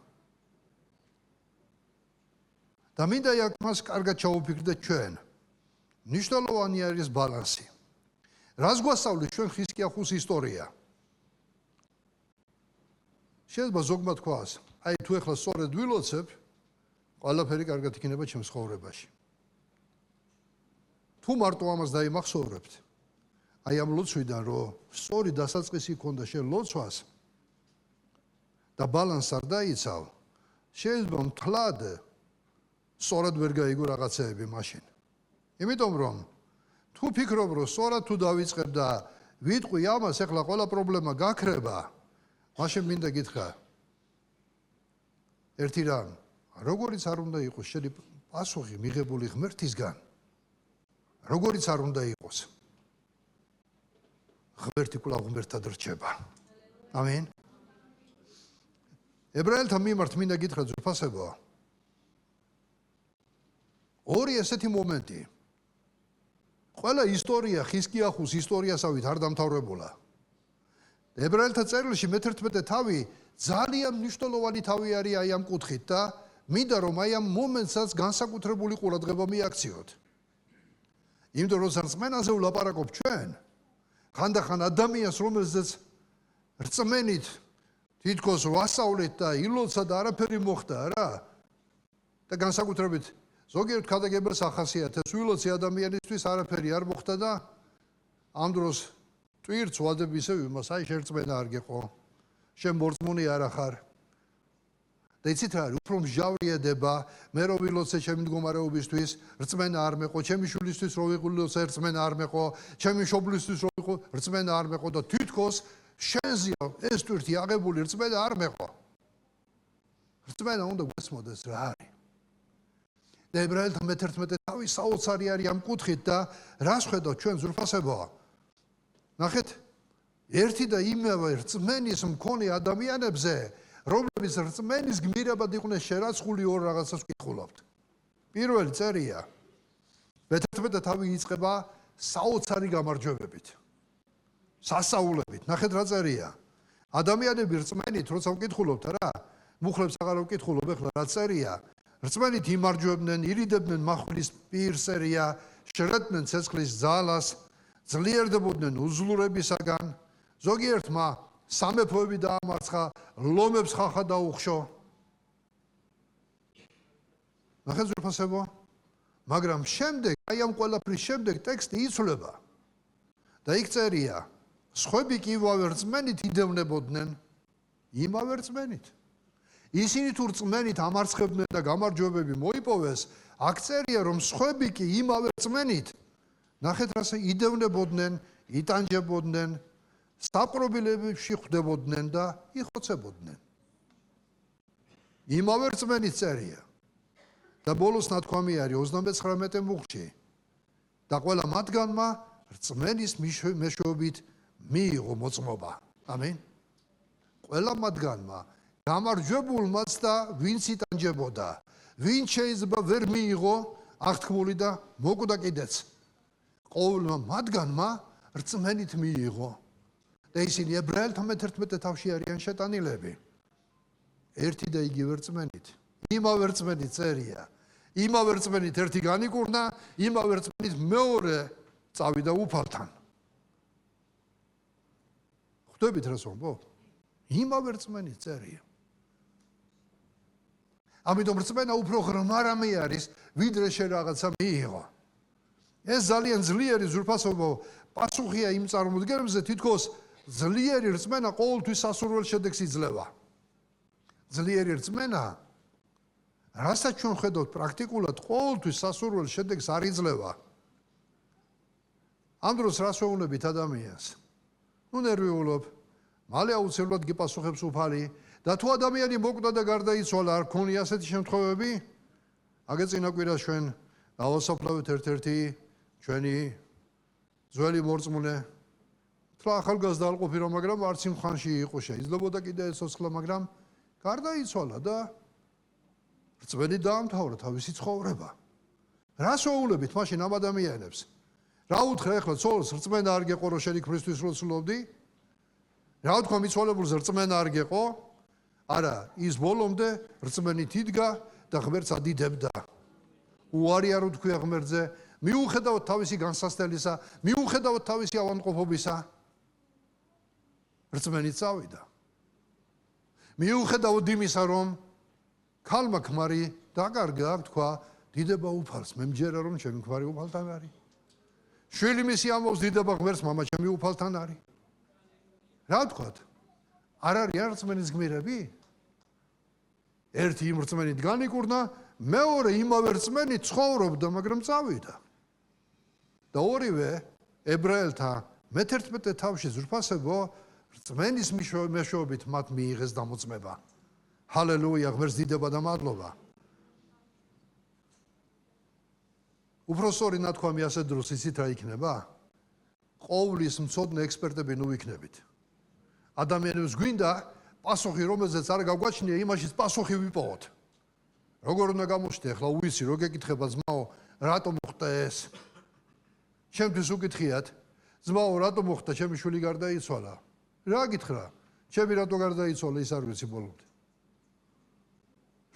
[SPEAKER 1] და მინდა აქ მას კარგად ჩავუფიქრდეთ ჩვენ. მნიშვნელოვანი არის ბალანსი. რას გვასწავლის ჩვენ ხიზკიახუს ისტორია? შეიძლება ზოგმა თქვას, აი თუ ეხლა სწორედ ვილოცებ, ყველაფერი კარგად იქნება ჩემს ცხოვრებაში. თუ მარტო ამას დაიმახსოვრებთ, აი ამ ლოცვიდან რომ სწორი დასაწყისი ქონდა შენ ლოცვას და ბალანსს არ დაიცავ, შეიძლება მთლად სწორად ვერ გაიგო რაღაცეები მაშინ. იმიტომ რომ თუ ფიქრობ რომ სწორად თუ დავიწყებ და ვიტყვი ამას, ეხლა ყველა პრობლემა გაქრება, მაშინ მინდა გითხრა ერთი რამ, როგორიც არ უნდა იყოს შენი პასუხი მიღებული ღმერთისგან, როგორიც არ უნდა იყოს, ღმერთი კვლავ ღმერთად რჩება. ამენ. ებრაელთა მიმართ მინდა გითხრათ ზურფასებო, ორი ესეთი მომენტი. ყველა ისტორია ხიზკიახუს ისტორიასავით არ დამთავრებულა. ებრაელთა წერილში მე-11 თავი ძალიან მნიშვნელოვანი თავი არის აი ამ კუთხით და მინდა რომ აი ამ მომენტსაც განსაკუთრებული ყურადღება მიაქციოთ. იმიტომ რომ რწმენაზე ვლაპარაკობ ჩვენ, ხანდახან ადამიანს, რომელზეც რწმენით თითქოს ვასწავლეთ და ილოცა და არაფერი მოხდა რა, და განსაკუთრებით ზოგიერთ ქადაგებელს ახასიათებს, ვილოცი ადამიანისთვის არაფერი არ მოხდა და ამ დროს ტვირთს ვადებ ისევ იმას, აი შერწმენა არ გეყო, შენ მორწმუნე არ ახარ. და იცით რა არის, უფრო მსჯავრიედება, მე რო ვილოცე ჩემი მდგომარეობისთვის, რწმენა არ მეყო, ჩემი შვილისთვის რო ვიყულოცე, რწმენა არ მეყო, ჩემი მშობლისთვის რო ვიყო, რწმენა არ მეყო და თითქოს შენზეა ეს ტვირთი აღებული რწმენა არ მეყო. რწმენა უნდა გვესმოდეს რა არის. და ებრაელთა მე-11 თავის საოცარი არის ამ კუთხით და რას ხედავთ ჩვენ ზურფასებოა. ნახეთ, ერთი და იმავე რწმენის მქონე ადამიანებზე, რომლებიც რწმენის გმირებად იყვნენ შერაცხული ორ რაღაცას ვკითხულობთ. პირველი წერია, მე-11 თავი იწყება საოცარი გამარჯვებებით, სასაულებით. ნახეთ რა წერია. ადამიანები რწმენით, როცა ვკითხულობთ რა, მუხლებს აღარ ვკითხულობ, ეხლა რა წერია. რწმენით იმარჯვებდნენ, ირიდებდნენ მახვილის პირსერია, შრედნენ ცეცხლის ძალას, ძლიერდებოდნენ უძლურებისაგან, ზოგიერთმა სამეფოები დაამარცხა, ლომებს ხახა დაუხშო. ნახეთ ზურფასებო, მაგრამ შემდეგ, აი ამ ყველაფრის შემდეგ ტექსტი იცვლება და იქ წერია, სხვები კი იმავე რწმენით იდევნებოდნენ, იმავე რწმენით. ისინი თუ რწმენით ამარცხებდნენ და გამარჯვებები მოიპოვეს, აქ წერია, რომ სხვები კი იმავე რწმენით, ნახეთ რას იდევნებოდნენ, იტანჯებოდნენ, საპყრობილებში ხვდებოდნენ და იხოცებოდნენ. იმავე რწმენით წერია. და ბოლოს ნათქვამი არის 39 მუხლში. და ყველა მათგანმა რწმენის მეშვეობით მიიღო მოწმობა. ამინ. ყველა მათგანმა გამარჯვებულმაც და ვინც იტანჯებოდა, ვინც შეიძლება ვერ მიიღო აღთქმული და მოკვდა კიდეც. ყოველმა მათგანმა რწმენით მიიღო. და ისინი ებრაელთა მე-11 თავში არიან შეტანილები. ერთი და იგივე რწმენით. იმავე რწმენით წერია. იმავე რწმენით ერთი განიკურნა, იმავე რწმენით მეორე წავიდა უფალთან. ხვდებით რას ვამბობ? იმავე რწმენით წერია. ამიტომ რწმენა უფრო ღრმა რამე არის, ვიდრე შენ რაღაცა მიიღო. ეს ძალიან ძლიერი ზურფასობო პასუხია იმ წარმოდგენებზე, თითქოს ძლიერი რწმენა ყოველთვის სასურველ შედეგს იძლევა. ძლიერი რწმენა, რასაც ჩვენ ხედავთ პრაქტიკულად, ყოველთვის სასურველ შედეგს არ იძლევა. ამ დროს რას ვეუბნებით ადამიანს? ნუ ნერვიულობ, მალე აუცილებლად გიპასუხებს უფალი და თუ ადამიანი მოკვდა და გარდაიცვალა, არ ქონია ასეთი შემთხვევები? აგე წინა კვირას ჩვენ დავასაფლავეთ ერთ-ერთი ჩვენი ძველი მორწმუნე. თლა ახალგაზრდა არ ყოფილა, მაგრამ არც იმ ხანში იყო, შეიძლებოდა კიდე ეცოცხლა, მაგრამ გარდაიცვალა და რწმენი დაამთავრა თავისი ცხოვრება. რას ვეუბნებით მაშინ ამ ადამიანებს? რა უთხრა ახლა ცოლს, რწმენა არ გეყო, რომ შენი ქრისტეს რო ცლობდი? რა ვთქვა მიცვალებულს, რწმენა არ გეყო? არა, ის ბოლომდე რწმენით იდგა და ღმერთს ადიდებდა. უარი არ უთქვია ღმერთზე, მიუხედავად თავისი განსასწრებისა, მიუხედავად თავისი ავადმყოფობისა, რწმენით წავიდა. მიუხედავად იმისა, რომ ქალმა ქმარი დაკარგა, თქვა, დიდება უფალს, მე მჯერა რომ ჩემი ქმარი უფალთან არის. შვილი მისი ამბობს, დიდება ღმერთს, მამა ჩემი უფალთან არის. რა ვთქვათ? არ არის რწმენის გმირები? ერთი იმ რწმენით განიკურნა, მეორე იმავე რწმენით ცხოვრობდა, მაგრამ წავიდა. და ორივე ებრაელთა მე-11 თავში ზურფასებო რწმენის მეშვეობით მათ მიიღეს დამოწმება. ჰალელუია, ღმერთს დიდება და მადლობა. უფროსორი ნათქვამი ასეთ დროს იცით რა იქნება? ყოვლის მცოდნე ექსპერტები ნუ იქნებით. ადამიანებს გვინდა პასუხი, რომელზეც არ გაგვაჩნია, იმაშიც პასუხი ვიპოვოთ. როგორ უნდა გამოჩნდე, ახლა უიცი, რო გეკითხება ძმაო, რატომ მოხდა ეს? ჩემთვის უკითხიათ, ძმაო, რატომ მოხდა, ჩემი შვილი გარდაიცვალა? რა გითხრა? ჩემი რატო გარდაიცვალა, ის არ ვიცი ბოლომდე.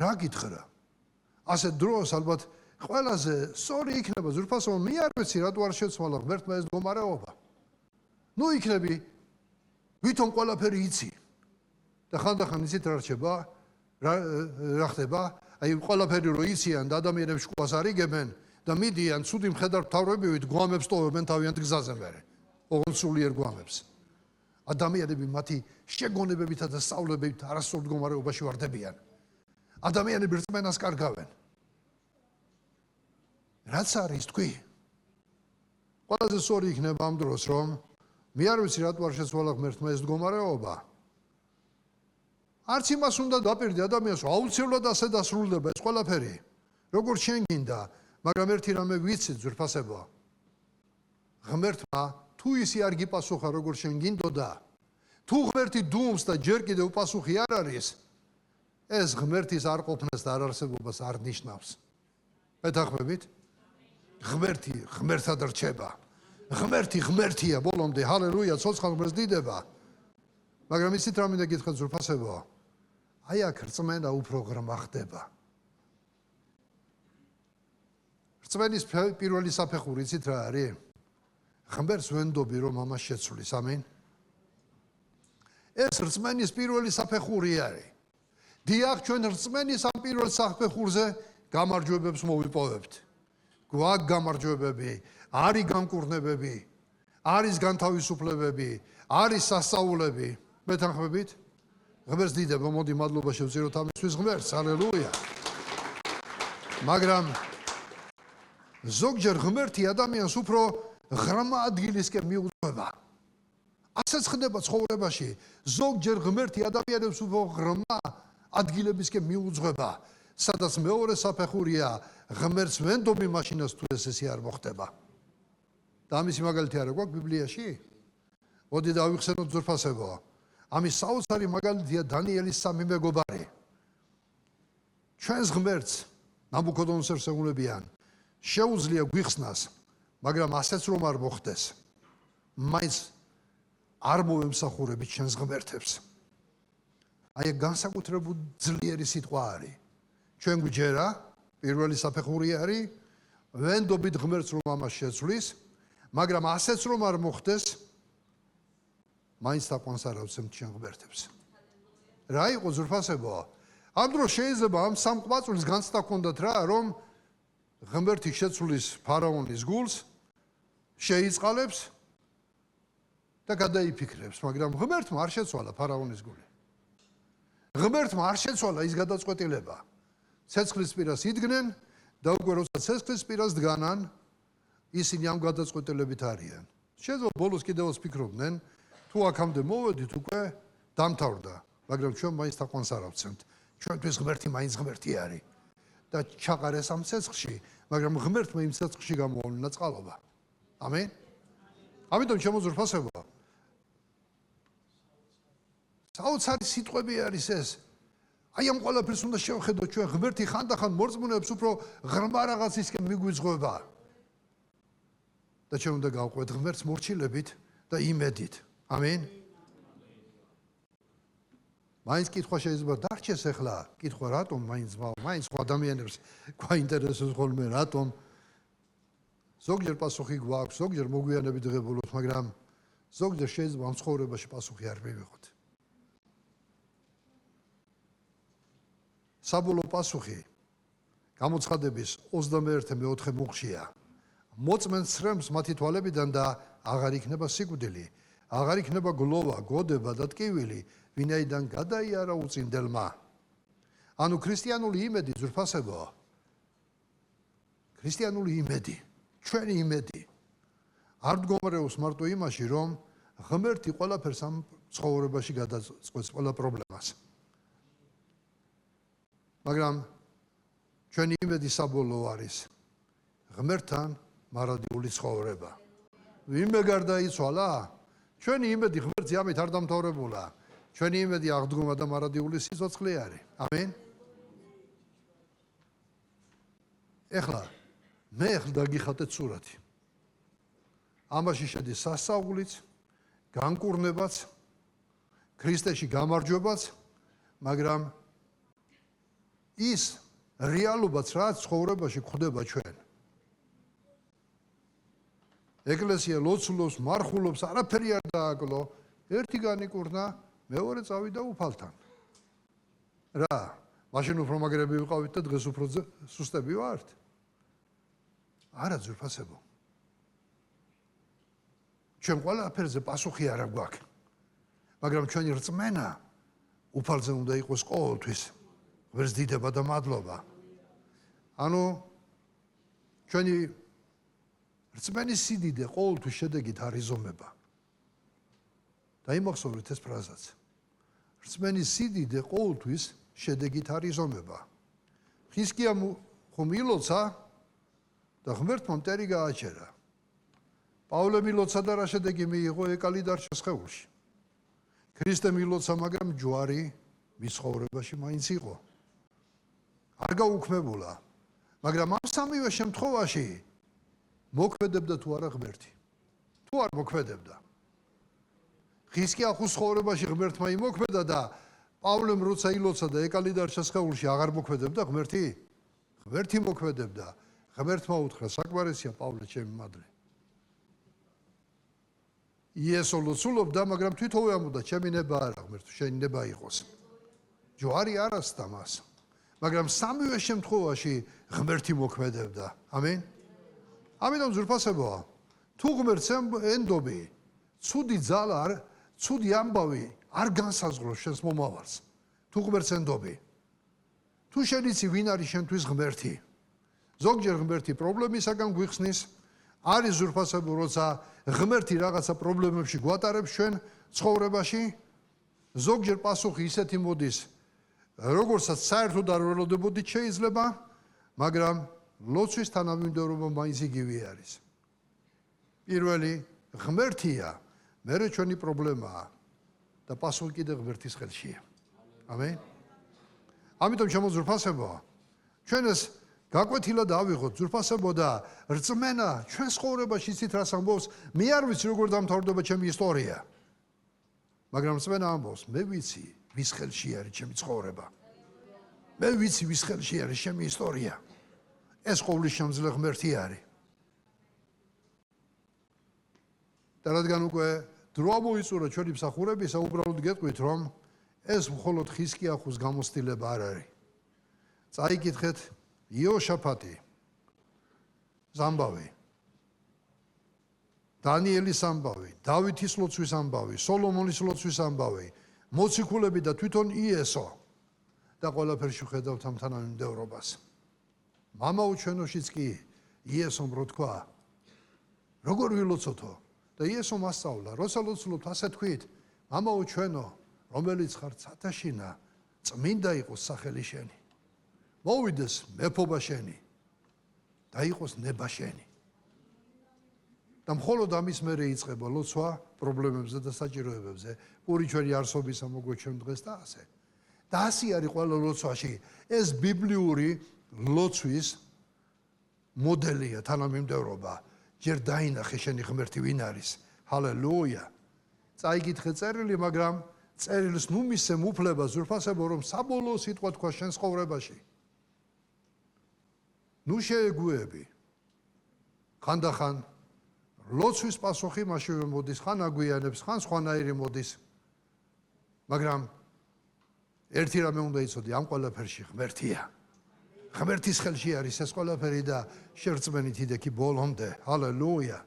[SPEAKER 1] რა გითხრა? ასეთ დროს ალბათ ყველაზე სწორი იქნება ზურფასო, მე არ ვიცი რატო არ შეცვალა ღმერთმა ეს მდგომარეობა. ნუ იქნები ვითომ ყველაფერი იცი. და ხანდახან იცით რა რჩება? რა ხდება? აი ყველაფერი რო იციან და ადამიანებს შუას არიგებენ და მიდიან ცუდი მხედართმთავრებივით გვამებს ტოვებენ თავიანთ გზაზე მერე. ოღონდ სულიერ გვამებს. ადამიანები მათი შეგონებებითა და სწავლებებით არასწორ მდგომარეობაში ვარდებიან. ადამიანები რწმენას კარგავენ. რაც არის თქვი? ყველაზე სწორი იქნება ამ დროს, რომ მე არ ვიცი რატო არ შეცვალა ღმერთმა ეს მდგომარეობა. არც იმას უნდა დაპირდე ადამიანს, აუცილებლად ასე დასრულდება ეს ყველაფერი. როგორც შენ გინდა, მაგრამ ერთი რამე ვიცი ძვირფასებო. ღმერთმა თუ ისი არ გიპასუხა როგორც შენ გინდოდა, თუ ღმერთი დუმს და ჯერ კიდევ პასუხი არ არის, ეს ღმერთის არ ყოფნას და არ არსებობას არ ნიშნავს. მეთანხმებით? ღმერთი ღმერთად რჩება. ღმერთი ღმერთია ბოლომდე, ჰალელუია, ცოცხალ ღმერთს დიდება. მაგრამ ისიც რა მინდა გითხრათ ძვირფასებო, აი აქ რწმენა უფრო ღრმა ხდება. რწმენის პირველი საფეხური იცით რა არის? ღმერთს ვენდობი რომ ამას შეცვლის, ამინ. ეს რწმენის პირველი საფეხური არის. დიახ, ჩვენ რწმენის ამ პირველ საფეხურზე გამარჯვებებს მოვიპოვებთ. გვაქვს გამარჯვებები, არის განკურნებები, არის განთავისუფლებები, არის სასწაულები. მეთანხმებით? ღმერთს დიდება, მოდი მადლობა შევწიროთ ამისთვის ღმერთს, ჰალელუია. მაგრამ ზოგჯერ ღმერთი ადამიანს უფრო ღრმა ადგილისკენ მიუძღვება. ასეც ხდება ცხოვრებაში. ზოგჯერ ღმერთი ადამიანებს უფრო ღრმა ადგილებისკენ მიუძღვება, სადაც მეორე საფეხურია ღმერთს ვენდობი მაშინაც თუ ესე არ მოხდება. და ამისი მაგალითი არა გვაქვს ბიბლიაში? მოდი დავიხსენოთ ძვირფასებო. ამის საოცარი მაგალითია დანიელის სამი მეგობარი. ჩვენს ღმერთს ნაბუქოდონოსორს ეუბნებიან, შეუძლია გვიხსნას, მაგრამ ასეც რომ არ მოხდეს, მაინც არ მოვემსახურებით ჩვენს ღმერთებს. აი განსაკუთრებული ძლიერი სიტყვა არის. ჩვენ გვიჯერა, პირველი საფეხური არის, ვენდობით ღმერთს რომ ამას შეცვლის, მაგრამ ასეც რომ არ მოხდეს, მაინც თაყვანს არ ავცემთ ჩვენ ღმერთებს. რა იყო ძვირფასებო? ამ დროს შეიძლება ამ სამ ყვაწვილს განცდა ჰქონდათ რა, რომ ღმერთი შეცვლის ფარაონის გულს, შეიწყალებს და გადაიფიქრებს, მაგრამ ღმერთმა არ შეცვალა ფარაონის გული. ღმერთმა არ შეცვალა ის გადაწყვეტილება. ცეცხლის პირას იდგნენ და უკვე როცა ცეცხლის პირას დგანან, ისინი ამ გადაწყვეტილებით არიან. შეიძლება ბოლოს კიდევაც ფიქრობდნენ, თუ აქამდე მოვედით უკვე დამთავრდა, მაგრამ ჩვენ მაინც თაყვანს არ ავცემთ. ჩვენთვის ღმერთი მაინც ღმერთი არის და ჩაყარეს ამ ცეცხლში, მაგრამ ღმერთმა იმ ცეცხლში გამოავლინა წყალობა. ამინ. ამიტომ შემოძვირფასებო. საოცარი სიტყვები არის ეს. აი ამ ყველაფერს უნდა შევხედოთ ჩვენ, ღმერთი ხანდახან მორწმუნეებს უფრო ღრმა რაღაცისკენ მიგვიძღვება. და ჩვენ უნდა გავყვეთ ღმერთს მორჩილებით და იმედით. ამინ. მაინც კითხვა შეიძლება დარჩეს ახლა, კითხვა რატომ მაინც სხვა ადამიანებს გვაინტერესებს ხოლმე რატომ? ზოგჯერ პასუხი გვაქვს, ზოგჯერ მოგვიანებით ღებულობთ, მაგრამ ზოგჯერ შეიძლება ამ ცხოვრებაში პასუხი არ მივიღოთ. საბოლოო პასუხი გამოცხადების 21-4 მუხშია. მოწმენს ცრემს მათი თვალებიდან და აღარ იქნება სიკვდილი, აღარ იქნება გლოვა, გოდება და ტკივილი, ვინაიდან გადაიარა უწინდელმა. ანუ ქრისტიანული იმედი ძვირფასებო. ქრისტიანული იმედი, ჩვენი იმედი არ მდგომარეობს მარტო იმაში, რომ ღმერთი ყველაფერს ამ ცხოვრებაში გადაწყვეტს ყველა პრობლემას. მაგრამ ჩვენი იმედი საბოლოო არის ღმერთთან მარადიული ცხოვრება. ვინმე გარდაიცვალა? ჩვენი იმედი ღმერთზე ამით არ დამთავრებულა. ჩვენი იმედი აღდგომა და მარადიული სიცოცხლე არის. ამინ. ეხლა მე დაგიხატეთ სურათი. ამაში შედის სასწაულიც, განკურნებაც, ქრისტეში გამარჯვებაც, მაგრამ ის რეალობაც რაც ცხოვრებაში გვხდება ჩვენ. ეკლესია ლოცულობს, მარხულობს, არაფერი არ დააკლო, ერთი განიკურნა, მეორე წავიდა უფალთან. რა, მაშინ უფრო მაგრები ვიყავით და დღეს უფრო სუსტები ვართ. არა ძვირფასებო. ჩვენ ყველაფერზე პასუხი არ გვაქვს. მაგრამ ჩვენი რწმენა უფალზე უნდა იყოს ყოველთვის. ღმერთს დიდება და მადლობა. ანუ ჩვენი რწმენის სიდიდე ყოველთვის შედეგით არ იზომება. დაიმახსოვრეთ ეს ფრაზაც. რწმენის სიდიდე ყოველთვის შედეგით არ იზომება. ხიზკიამ ხომ ილოცა და ღმერთმა მტერი გააჩერა. პავლემ ილოცა და რა შედეგი მიიღო ეკალი დარჩა სხეულში. ქრისტემ ილოცა, მაგრამ ჯვარი მის ცხოვრებაში მაინც იყო. არ გაუქმებულა. მაგრამ ამ სამივე შემთხვევაში მოქმედებდა თუ არა ღმერთი. თუ არ მოქმედებდა. ხიზკიახუს ცხოვრებაში ღმერთმა იმოქმედა და პავლემ როცა ილოცა და ეკალი დარჩა სხეულში აღარ მოქმედებდა ღმერთი? ღმერთი მოქმედებდა. ღმერთმა უთხრა, საკმარისია პავლე, ჩემი მადლი. იესო ლოცულობდა, მაგრამ თვითოვე ამბობდა, ჩემი ნება არა ღმერთო, შენი ნება იყოს. ჯვარი არ ასდა მას. მაგრამ სამივე შემთხვევაში ღმერთი მოქმედებდა. ამინ. ამიტომ ძვირფასებოა, თუ ღმერთს ენდობი, ცუდი ძალა არ, ცუდი ამბავი არ განსაზღვროს შენს მომავალს. თუ ღმერთს ენდობი. თუ შენ იცი ვინ არის შენთვის ღმერთი. ზოგჯერ ღმერთი პრობლემისაგან გვიხსნის, არის ზურფასებო, როცა ღმერთი რაღაცა პრობლემებში გვატარებს ჩვენ ცხოვრებაში, ზოგჯერ პასუხი ისეთი მოდის, როგორცაც საერთოდ არ ველოდებოდით შეიძლება, მაგრამ ლოცვის თანამიმდევრობა მაინც იგივე არის. პირველი ღმერთია, მერე ჩვენი პრობლემაა და პასუხი კიდე ღმერთის ხელშია. ამენ. ამიტომ შემოძვრფასებოა, ჩვენ ეს გაკვეთილად ავიღოთ ძვირფასებო და რწმენა ჩვენ ცხოვრებაში იცით რას ამბობს, მე არ ვიცი როგორ დამთავრდება ჩემი ისტორია. მაგრამ რწმენა ამბობს, მე ვიცი ვის ხელში არის ჩემი ცხოვრება. მე ვიცი ვის ხელში არის ჩემი ისტორია. ეს ყოვლის შემძლე ღმერთი არის. და რადგან უკვე დრო მოიწურა ჩვენი მსახურებისა, უბრალოდ გეტყვით, რომ ეს მხოლოდ ხიზკიახუს გამოცდილება არ არის. წაიკითხეთ იოშაფატი, ამბავი, დანიელის ამბავი, დავითის ლოცვის ამბავი, სოლომონის ლოცვის ამბავი, მოციქულები და თვითონ იესო და ყველაფერში ხედავთ ამ თანამიმდევრობას. მამაო ჩვენოშიც კი იესომ რო თქვა, როგორ ვილოცოთო? და იესომ ასწავლა, როცა ლოცულობთ ასე თქვით, მამაო ჩვენო, რომელიც ხარ ცათაშინა, წმინდა იყოს სახელი შენი. მოვიდეს მეფობა შენი და იყოს ნება შენი. და მხოლოდ ამის მერე იწყება ლოცვა პრობლემებზე და საჭიროებებზე, პური ჩვენი არსობისა მოგვეჩვენ დღეს და ასე. და ასე არის ყველა ლოცვაში. ეს ბიბლიური ლოცვის მოდელია, თანამიმდევრობა. ჯერ დაინახე შენი ღმერთი ვინ არის. ჰალელუია. წაიკითხე წერილი, მაგრამ წერილს ნუ მისცემ უფლებას ზურფასებო, რომ საბოლოო სიტყვა თქვა შენ ცხოვრებაში. ნუ შეეგუები. ხანდახან ლოცვის პასუხი მაშინვე მოდის, ხან აგვიანებს, ხან სხვანაირი მოდის. მაგრამ ერთი რამე უნდა იცოდი, ამ ყველაფერში ღმერთია. ღმერთის ხელში არის ეს ყველაფერი და შერწმენით იდექი ბოლომდე. ჰალელუია.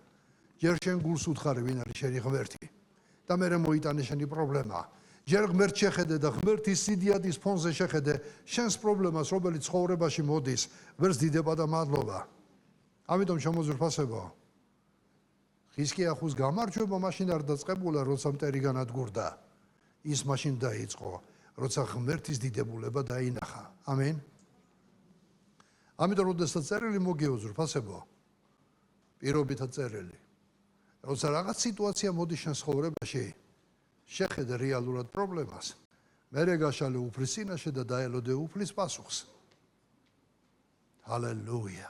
[SPEAKER 1] ჯერ შენ გულს უთხარი ვინ არის შენი ღმერთი და მერე მოიტანე შენი პრობლემა. ჯერ ღმერთს შეხედე და ღმერთის სიდიადის ფონზე შეხედე შენს პრობლემას, რომელიც ცხოვრებაში მოდის, ვერც დიდება და მადლობა. ამიტომ შემოძვრფასებო, ხიზკიახუს გამარჯვება მაშინ არ დაწყებულა, როცა მტერი განადგურდა. ის მაშინ დაიწყო, როცა ღმერთის დიდებულება დაინახა. ამენ. ამიტომ როდესაც წერილი მოგიო ზურფასებო, პირობითად წერილი. როცა რაღაც სიტუაცია მოდის შენ ცხოვრებაში, შეხედე რეალურად პრობლემას, მერე გაშალე უფლის წინაშე და დაელოდე უფლის პასუხს. ჰალელუია.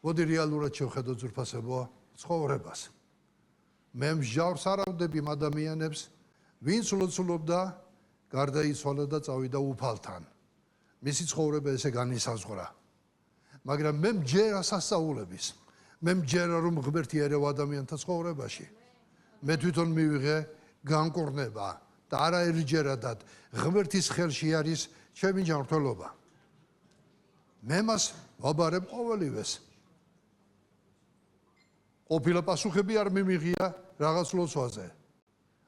[SPEAKER 1] მოდი რეალურად შევხედოთ ზურფასებო ცხოვრებას. მე მსჯავრს არ ავდები იმ ადამიანებს, ვინც ლოცულობდა, გარდაიცვალა და წავიდა უფალთან. მისი ცხოვრება ესე განისაზღვრა. მაგრამ მე მჯერა სასწაულების. მე მჯერა რომ ღმერთი ერევა ადამიანთა ცხოვრებაში. მე თვითონ მივიღე განკურნება, და არაერთჯერადად ღმერთის ხელში არის ჩემი ჯანმრთელობა. მე მას ვაბარებ ყოველივეს. ყოფილა პასუხები არ მიმიღია რაღაც ლოცვაზე.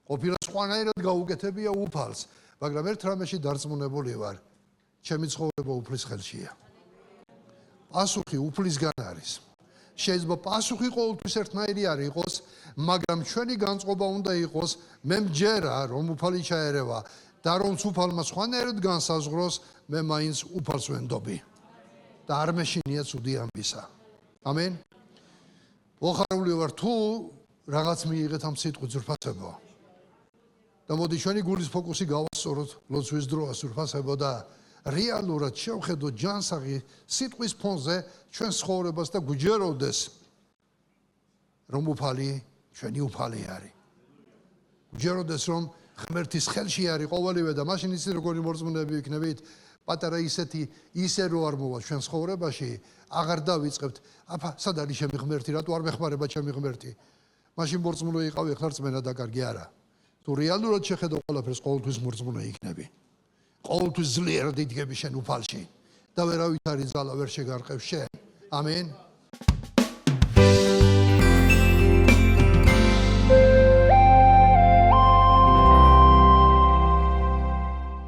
[SPEAKER 1] ყოფილა სხვანაირად გაუკეთებია უფალს, მაგრამ ერთ რამეში დარწმუნებული ვარ, ჩემი ცხოვრება უფლის ხელშია. პასუხი უფლისგან არის. შეიძლება პასუხი ყოველთვის ერთნაირი არ იყოს, მაგრამ ჩვენი განწყობა უნდა იყოს, მე მჯერა რომ უფალი ჩაერევა და რომ უფალმა სხვანაირად განსაზღვროს, მე მაინც უფალს ვენდობი. და არ მეშინია ცუდი ამბისა. ამენ. ოხარული ვარ თუ რაღაც მიიღეთ ამ სიტყვის ძვირფასებო. და მოდი ჩვენი გულის ფოკუსი გავასწოროთ ლოცვის დროას ძვირფასებო და რეალურად შევხედოთ ჯანსაღი სიტყვის ფონზე ჩვენ ცხოვრებას და გვჯეროდეს რომ უფალი ჩვენი უფალი არის. გვჯეროდეს რომ ღმერთის ხელში არის ყოველივე და მაშინ იცი როგორი მორწმუნეები ვიქნებით, პატარა ისე რო არ მოვა ჩვენ ცხოვრებაში, აღარ დავიწყებთ, აფა სად არის ჩემი ღმერთი, რატო არ მეხმარება ჩემი ღმერთი? მაშინ მორწმუნე იყავი, ახლა რწმენა დაკარგი არა. თუ რეალურად შეხედო ყველაფერს, ყოველთვის მორწმუნე იქნები. ყოველთვის ძლიერად იდგები შენ უფალში და ვერავით არის ძალა ვერ შეგარყევ შენ. ამენ.